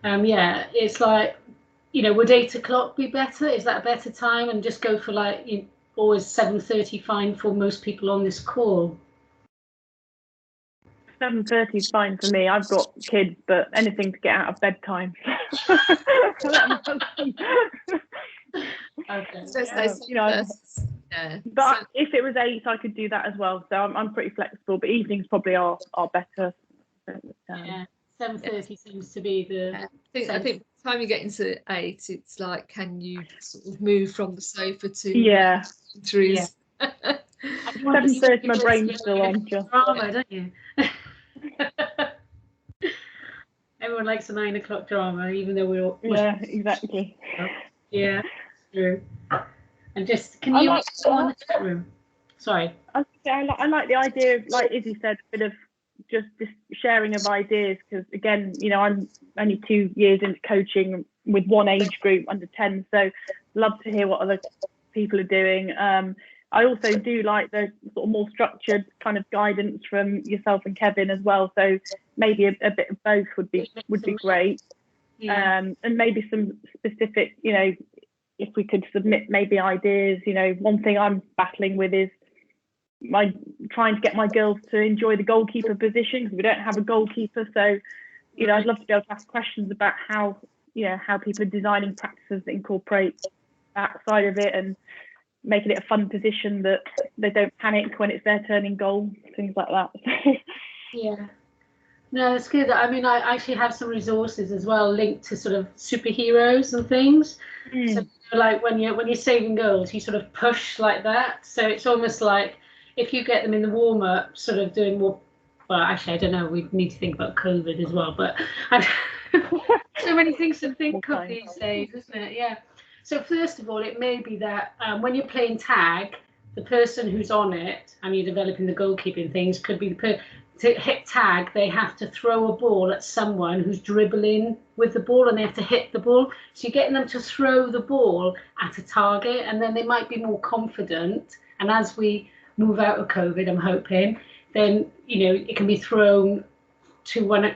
yeah, it's like, would 8 o'clock be better? Is that a better time? And just go for like, always 7:30 fine for most people on this call? 7:30 is fine for me. I've got kids, but anything to get out of bedtime. Okay. But if it was 8, I could do that as well. So I'm pretty flexible. But evenings probably are better. Yeah, 7:30 seems to be the. I think by the time you get into 8, it's like, can you sort of move from the sofa to through? Yeah. 7:30, my brain's still on. Drama, don't you? Everyone likes a 9 o'clock drama, even though we're all. Yeah, exactly. Yeah, true. And just, can you go on the chat room? Sorry. I like the idea of, like Izzy said, a bit of just this sharing of ideas, because again, I'm only 2 years into coaching with one age group under 10, so love to hear what other people are doing. I also do like the sort of more structured kind of guidance from yourself and Kevin as well. So maybe a bit of both would be great. Yeah. And maybe some specific, if we could submit maybe ideas. One thing I'm battling with is trying to get my girls to enjoy the goalkeeper position, because we don't have a goalkeeper. So, I'd love to be able to ask questions about how people are designing practices that incorporate that side of it and making it a fun position that they don't panic when it's their turn in goal, things like that. Yeah. No, it's good. I mean, I actually have some resources as well linked to sort of superheroes and things. So like when you're saving goals, you sort of push like that. So it's almost like if you get them in the warm up, sort of doing more. Well, actually, I don't know. We need to think about COVID as well. But so many things to think of these days, isn't it? Yeah. So first of all, it may be that when you're playing tag, the person who's on it and you're developing the goalkeeping things could be to hit tag, they have to throw a ball at someone who's dribbling with the ball and they have to hit the ball. So you're getting them to throw the ball at a target, and then they might be more confident. And as we move out of COVID, I'm hoping, then, it can be thrown to one,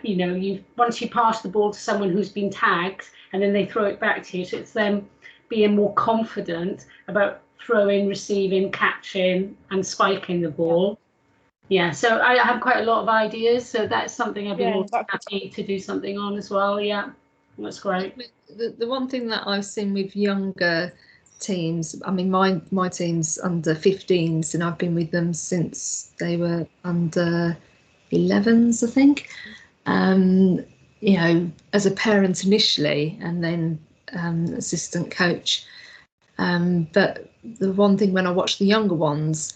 once you pass the ball to someone who's been tagged and then they throw it back to you. So it's them being more confident about throwing, receiving, catching and spiking the ball. Yeah, so I have quite a lot of ideas, so that's something I'd be more happy to do something on as well. Yeah, that's great. The one thing that I've seen with younger teams, I mean, my team's under 15s, and I've been with them since they were under 11s, I think. As a parent initially, and then assistant coach. But the one thing when I watch the younger ones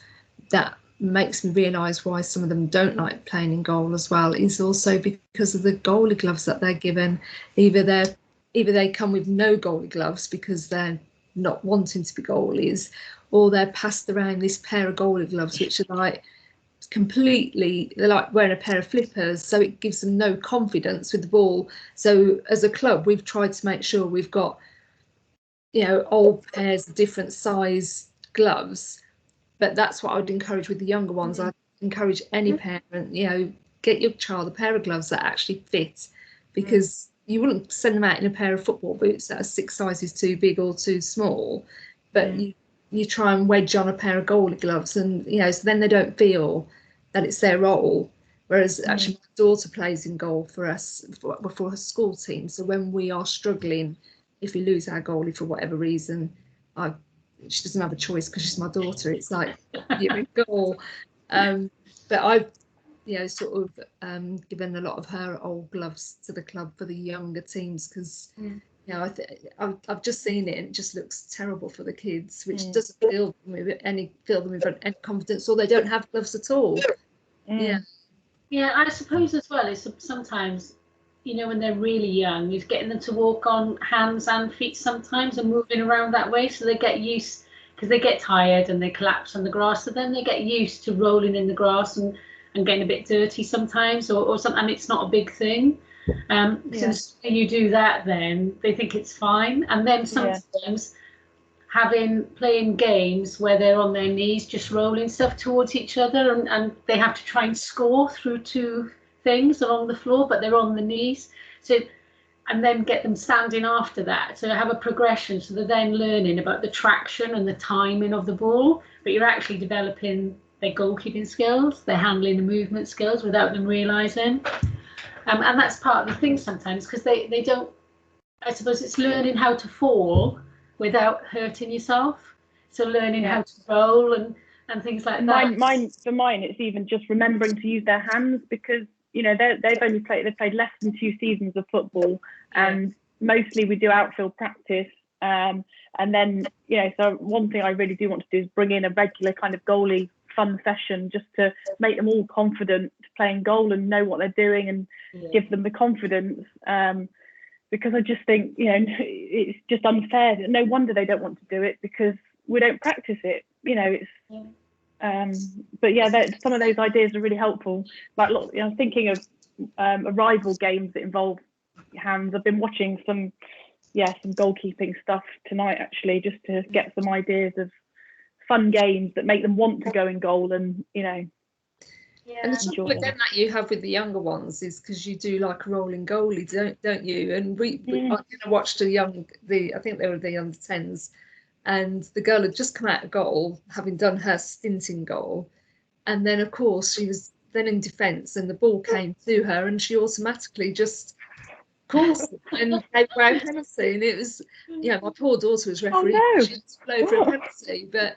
that makes me realise why some of them don't like playing in goal as well is also because of the goalie gloves that they're given. Either they come with no goalie gloves because they're not wanting to be goalies, or they're passed around this pair of goalie gloves which are like they're like wearing a pair of flippers, so it gives them no confidence with the ball. So as a club, we've tried to make sure we've got old pairs of different size gloves. But that's what I would encourage with the younger ones. I'd encourage any parent, get your child a pair of gloves that actually fit, because you wouldn't send them out in a pair of football boots that are 6 sizes too big or too small, but you try and wedge on a pair of goalie gloves, and so then they don't feel that it's their role. Whereas actually my daughter plays in goal for us for her school team. So when we are struggling, if we lose our goalie for whatever reason, she doesn't have a choice because she's my daughter. It's like you're in goal. But I've sort of given a lot of her old gloves to the club for the younger teams, because I've just seen it and it just looks terrible for the kids, which doesn't fill them with any confidence, or they don't have gloves at all. Yeah, I suppose as well is sometimes, when they're really young, is getting them to walk on hands and feet sometimes and moving around that way, so they get used, because they get tired and they collapse on the grass, so then they get used to rolling in the grass and getting a bit dirty sometimes, or something, and it's not a big thing. So when you do that, then they think it's fine. And then sometimes playing games where they're on their knees just rolling stuff towards each other, and they have to try and score through 2 things along the floor, but they're on the knees. So, and then get them standing after that, so have a progression, so they're then learning about the traction and the timing of the ball, but you're actually developing their goalkeeping skills, their handling and movement skills without them realising. And that's part of the thing sometimes, because they don't, I suppose it's learning how to fall without hurting yourself. So learning how to roll and things like that. For mine, it's even just remembering to use their hands, because they've played less than 2 seasons of football, and mostly we do outfield practice. And then so one thing I really do want to do is bring in a regular kind of goalie fun session, just to make them all confident to play in goal and know what they're doing, and give them the confidence. Because I just think it's just unfair. No wonder they don't want to do it, because we don't practice it. But some of those ideas are really helpful. Like, look, I'm thinking of rival games that involve hands. I've been watching some goalkeeping stuff tonight, actually, just to get some ideas of fun games that make them want to go in goal, and and the trouble again that you have with the younger ones is because you do like a rolling goalie, don't you? And I watched I think they were the under 10s, and the girl had just come out of goal, having done her stint in goal, and then of course she was then in defence, and the ball came to her, and she automatically just coursed and gave away a penalty. And it was, my poor daughter was referee. Oh, no. She had to blow for a penalty, but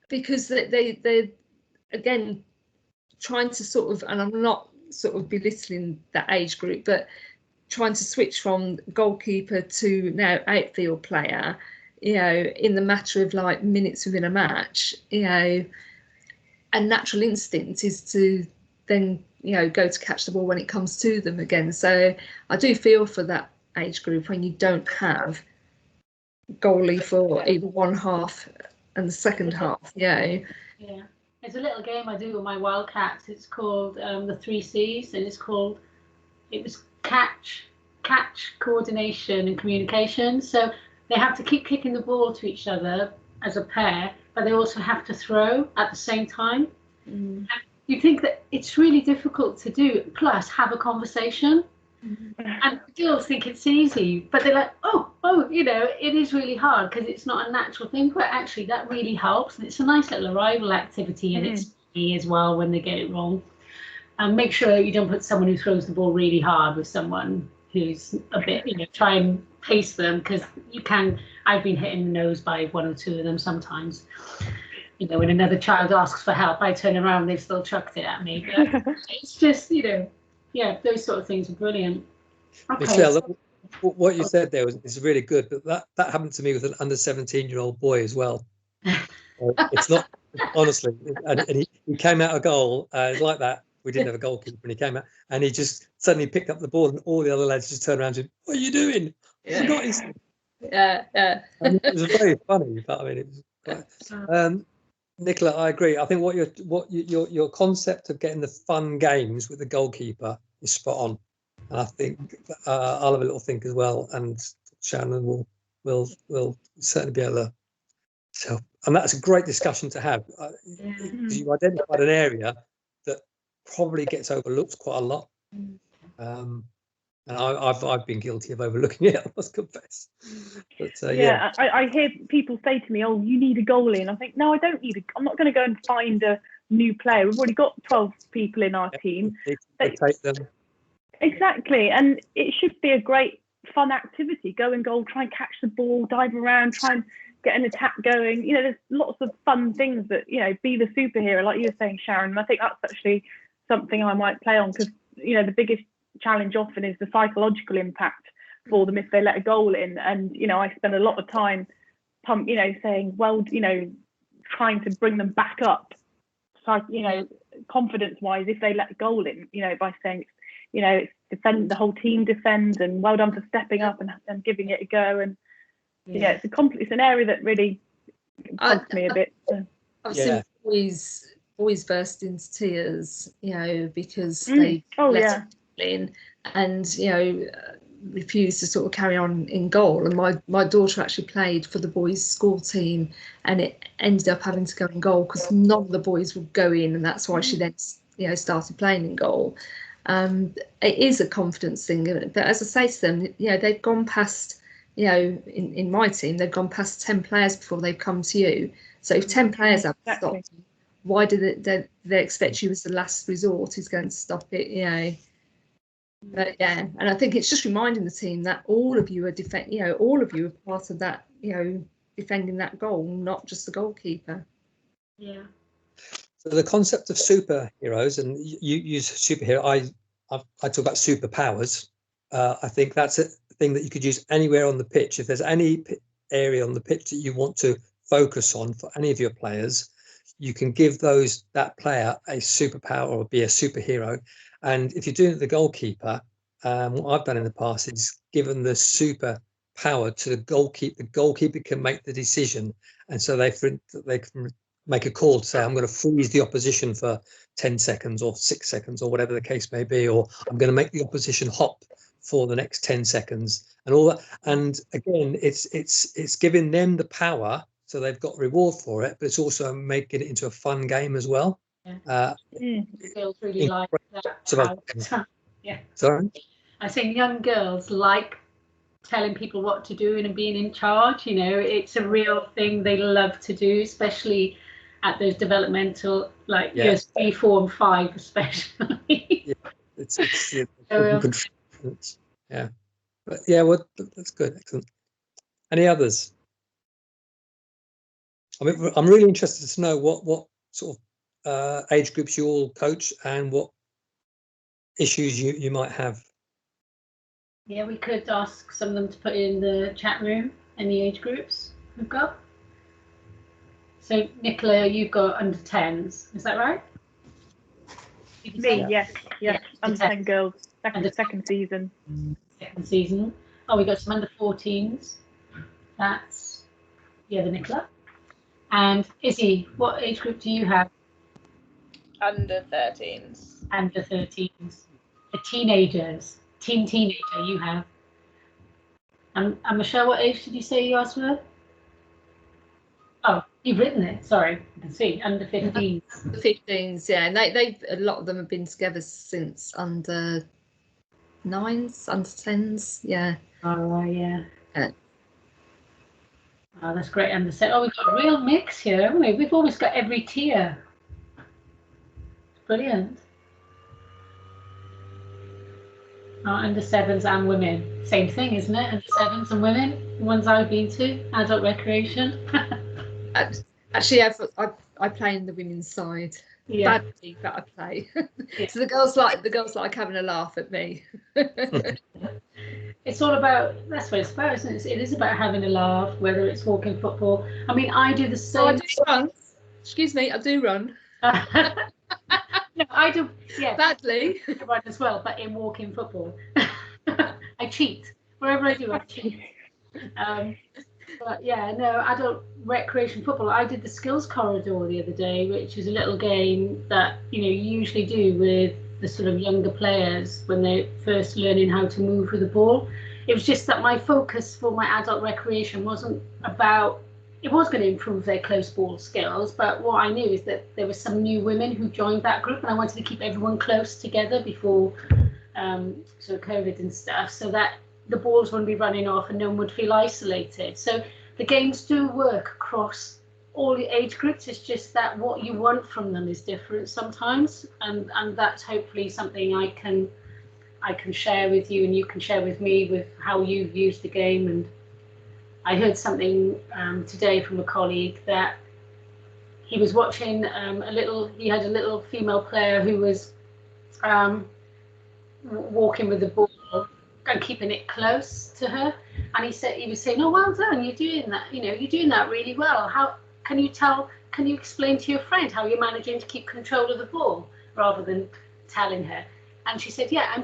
because they again trying to sort of, and I'm not sort of belittling that age group, but trying to switch from goalkeeper to now outfield player, in the matter of like minutes within a match, a natural instinct is to then go to catch the ball when it comes to them again. So I do feel for that age group when you don't have goalie for either one half and the second half. Yeah. Yeah. It's a little game I do with my Wildcats. It's called the 3 C's, and it was catch, coordination, and communication. So they have to keep kicking the ball to each other as a pair, but they also have to throw at the same time. Mm. You think that it's really difficult to do, plus have a conversation. And girls think it's easy, but they're like, oh, it is really hard because it's not a natural thing. But actually, that really helps, and it's a nice little arrival activity, and it's funny as well when they get it wrong. And make sure you don't put someone who throws the ball really hard with someone who's a bit, try and pace them, because you can. I've been hit in the nose by 1 or 2 of them sometimes. When another child asks for help, I turn around, they've still chucked it at me. But it's just, those sort of things are brilliant. Okay. Michelle, what you said there is really good, but that happened to me with an under 17-year-old boy as well. It's not, honestly, and he came out a goal like that. We didn't have a goalkeeper, and he came out and he just suddenly picked up the ball, and all the other lads just turned around and said, "What are you doing?" I forgot his. Yeah. And it was very funny, but I mean, it was quite. Nicola, I agree. I think what your concept of getting the fun games with the goalkeeper is spot on, and I think I'll have a little think as well, and Shannon will certainly be able to. So, and that's a great discussion to have. Because you identified an area that probably gets overlooked quite a lot, and I've been guilty of overlooking it, I must confess. But I hear people say to me, "Oh, you need a goalie," and I think, no, I don't need I'm not going to go and find a new player. We've already got 12 people in our team. Take them. Exactly, and it should be a great fun activity. Go and goal, try and catch the ball, dive around, try and get an attack going. There's lots of fun things that, be the superhero, like you were saying, Sharon. And I think that's actually something I might play on, because the biggest challenge often is the psychological impact for them if they let a goal in. And I spend a lot of time saying, well, trying to bring them back up, confidence wise, if they let a goal in, by saying, it's the whole team defends, and well done for stepping up and giving it a go. And it's an area that really bugs me a bit. I've seen boys burst into tears, because they let it in, and refused to sort of carry on in goal. And my daughter actually played for the boys' school team, and it ended up having to go in goal because none of the boys would go in, and that's why she then started playing in goal. It is a confidence thing, but as I say to them, they've gone past. In my team, they've gone past 10 players before they've come to you. So if 10 players have stopped, why do they expect you as the last resort who's going to stop it? But and I think it's just reminding the team that all of you are all of you are part of that, defending that goal, not just the goalkeeper. Yeah. So the concept of superheroes, and you use superhero, I talk about superpowers. I think that's a thing that you could use anywhere on the pitch. If there's any area on the pitch that you want to focus on for any of your players, you can give that player a superpower or be a superhero. And if you're doing it to the goalkeeper, what I've done in the past is given the superpower to the goalkeeper. The goalkeeper can make the decision, and so they can make a call to say, I'm going to freeze the opposition for 10 seconds or 6 seconds or whatever the case may be, or I'm going to make the opposition hop for the next 10 seconds and all that. And again, it's giving them the power, so they've got reward for it, but it's also making it into a fun game as well. Girls really like that. Yeah. Sorry? I think young girls like telling people what to do and being in charge. It's a real thing they love to do, especially at those developmental, years 3, 4, and 5, especially. But that's good. Excellent. Any others? I'm really interested to know what sort of age groups you all coach and what issues you might have. Yeah, we could ask some of them to put in the chat room any age groups we've got. So Nicola, you've got under 10s, is that right? Me, yes, under 10 girls, second season. Second season. Oh, we got some under 14s. That's the other Nicola. And Izzy, what age group do you have? Under 13s. Under 13s. The teenagers. Teenager you have. And Michelle, what age did you say yours were? Oh, you've written it. Sorry, I can see. Under 15s. The 15s, yeah. And they a lot of them have been together since under 9s, under 10s, yeah. Oh, yeah. Yeah. Oh, that's great. Under 7. Oh, we've got a real mix here, haven't we? We've almost got every tier. Brilliant. Oh, under 7s and women. Same thing, isn't it? Under 7s and women. The ones I've been to. Adult recreation. Actually, I play in the women's side. Yeah. Badly, but I play. Yeah. So the girls like having a laugh at me. It's all about, that's what it's about, isn't it? It is about having a laugh, whether it's walking football. I mean, I do the same. Oh, I do run. Excuse me, I do run. No, I do, yeah. Badly. I run as well, but in walking football. I cheat. Wherever I do, I cheat. But yeah, no, adult recreation football. I did the skills corridor the other day, which is a little game that, you usually do with the sort of younger players when they're first learning how to move with the ball. It was just that my focus for my adult recreation wasn't about, it was going to improve their close ball skills, but what I knew is that there were some new women who joined that group, and I wanted to keep everyone close together before sort of COVID and stuff, so that the balls wouldn't be running off and no one would feel isolated. So the games do work across all the age groups. It's just that what you want from them is different sometimes, and that's hopefully something I can share with you, and you can share with me with how you've used the game. And I heard something today from a colleague that he was watching he had a little female player who was walking with the ball and keeping it close to her, and he was saying, oh, well done, you're doing that, you're doing that really well. How can you explain to your friend how you're managing to keep control of the ball, rather than telling her? And she said, yeah,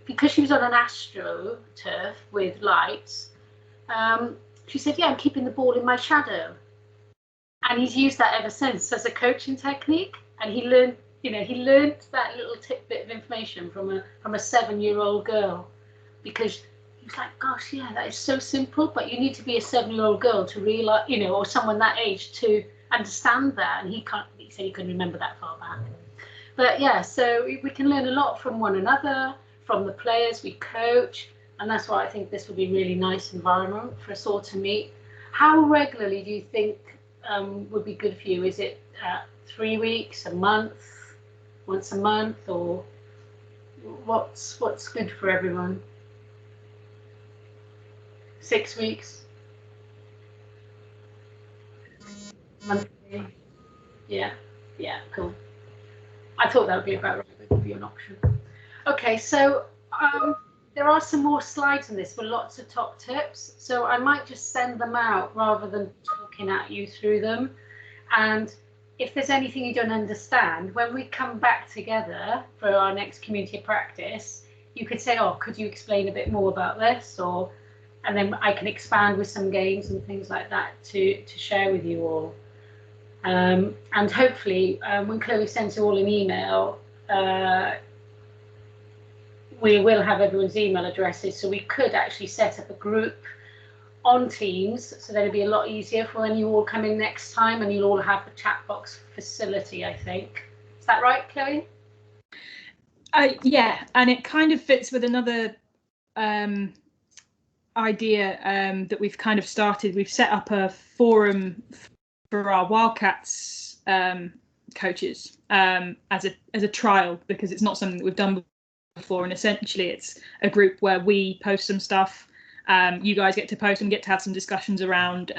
because she was on an astro turf with lights, she said, yeah, I'm keeping the ball in my shadow. And he's used that ever since as a coaching technique, and he learned that little tidbit of information from a 7-year-old girl, because he was like, gosh, yeah, that is so simple, but you need to be a 7-year-old girl to realize, or someone that age to understand that. And he said he couldn't remember that far back. But yeah, so we can learn a lot from one another, from the players we coach, and that's why I think this would be a really nice environment for us all to meet. How regularly do you think would be good for you? Is it 3 weeks, a month, once a month, or what's good for everyone? 6 weeks? Monthly? Yeah, cool. I thought that would be about right. That would be an option. Okay, so there are some more slides in this with lots of top tips. So I might just send them out rather than talking at you through them. And if there's anything you don't understand, when we come back together for our next community practice, you could say, oh, could you explain a bit more about this? And then I can expand with some games and things like that to share with you all. And hopefully, when Chloe sends you all an email, we will have everyone's email addresses, so we could actually set up a group on Teams, so that'll be a lot easier for when you all come in next time, and you'll all have the chat box facility, I think. Is that right, Chloe? Yeah, and it kind of fits with another idea that we've kind of started. We've set up a forum for our Wildcats coaches as a trial, because it's not something that we've done before, and essentially it's a group where we post some stuff, you guys get to post and get to have some discussions around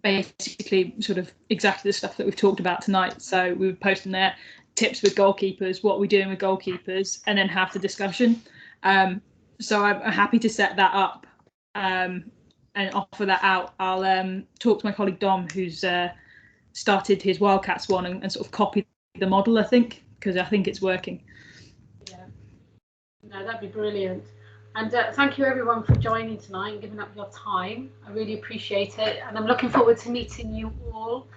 basically sort of exactly the stuff that we've talked about tonight. So we would post in there tips with goalkeepers, what we're doing with goalkeepers, and then have the discussion. So I'm happy to set that up and offer that out. I'll talk to my colleague Dom, who's started his Wildcats one, and sort of copy the model, I think, because I think it's working. Yeah, no, that'd be brilliant. And thank you everyone for joining tonight and giving up your time. I really appreciate it. And I'm looking forward to meeting you all,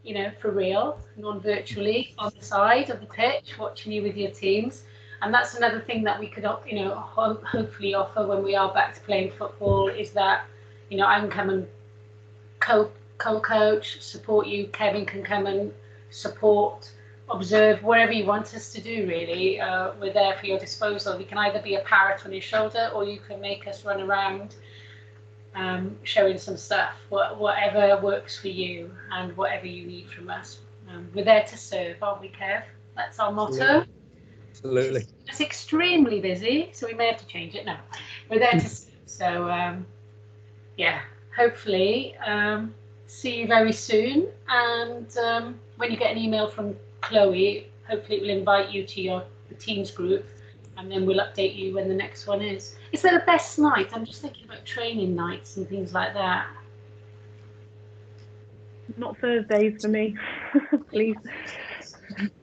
you know, for real, non-virtually, on the side of the pitch, watching you with your teams. And that's another thing that we could, you know, hopefully offer when we are back to playing football, is that, you know, I can come and co-coach, support you. Kevin can come and support, observe, whatever you want us to do, really. We're there for your disposal. We can either be a parrot on your shoulder, or you can make us run around showing some stuff, whatever works for you and whatever you need from us. We're there to serve, aren't we, Kev? That's our motto. Absolutely. It's extremely busy, so we may have to change it. No, we're there to serve. So, yeah, hopefully see you very soon. And when you get an email from Chloe, hopefully it will invite you to the Teams group, and then we'll update you when the next one is. Is there the best night? I'm just thinking about training nights and things like that. Not Thursdays for me, please. Is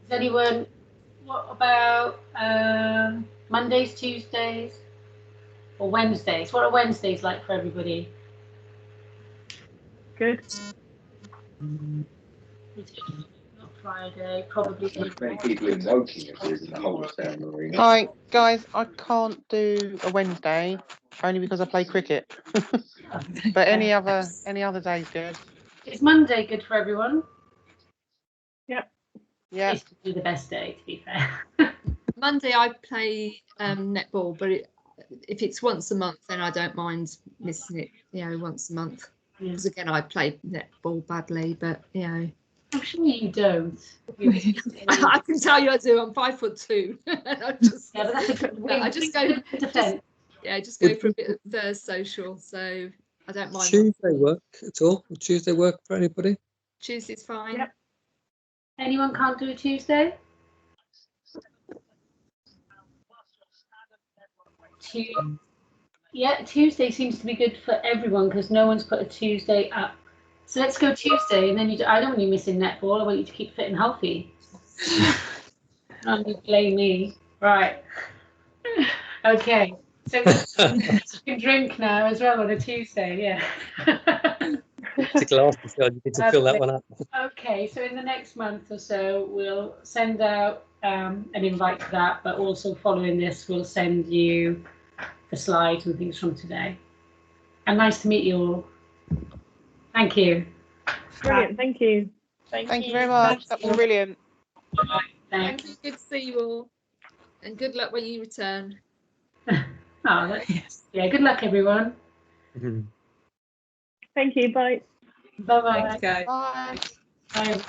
anyone, what about Mondays, Tuesdays, or Wednesdays? What are Wednesdays like for everybody? Good. Not Friday, probably. Many people invoking it in the whole ceremony. Hi guys, I can't do a Wednesday only because I play cricket. But any other day is good. Is Monday good for everyone? Yeah. It's probably the best day, to be fair. Monday I play netball, but if it's once a month, then I don't mind missing it. You know, once a month. Because again, I play netball badly, but you know. I'm sure you don't. I can tell you I do. I'm 5'2". I just, Yeah, but that's a good way. I just go defend. just go for a bit of social. So I don't mind. Tuesday work at all? Would Tuesday work for anybody? Tuesday's fine. Yep. Anyone can't do a Tuesday? Yeah, Tuesday seems to be good for everyone because no one's put a Tuesday up. So let's go Tuesday, and then I don't want you missing netball. I want you to keep fit and healthy. And you blame me, right? Okay. So you can drink now as well on a Tuesday, yeah. It's a glass to fill. You need to fill that one up. Okay, so in the next month or so, we'll send out an invite to that, but also following this, we'll send you the slides and things from today. And nice to meet you all. Thank you. Brilliant, thank you. Thank you very much. That was brilliant. Thank you. Good to see you all. And good luck when you return. Yeah, good luck, everyone. Thank you, bye. Bye-bye. Thanks, guys. Bye. Bye.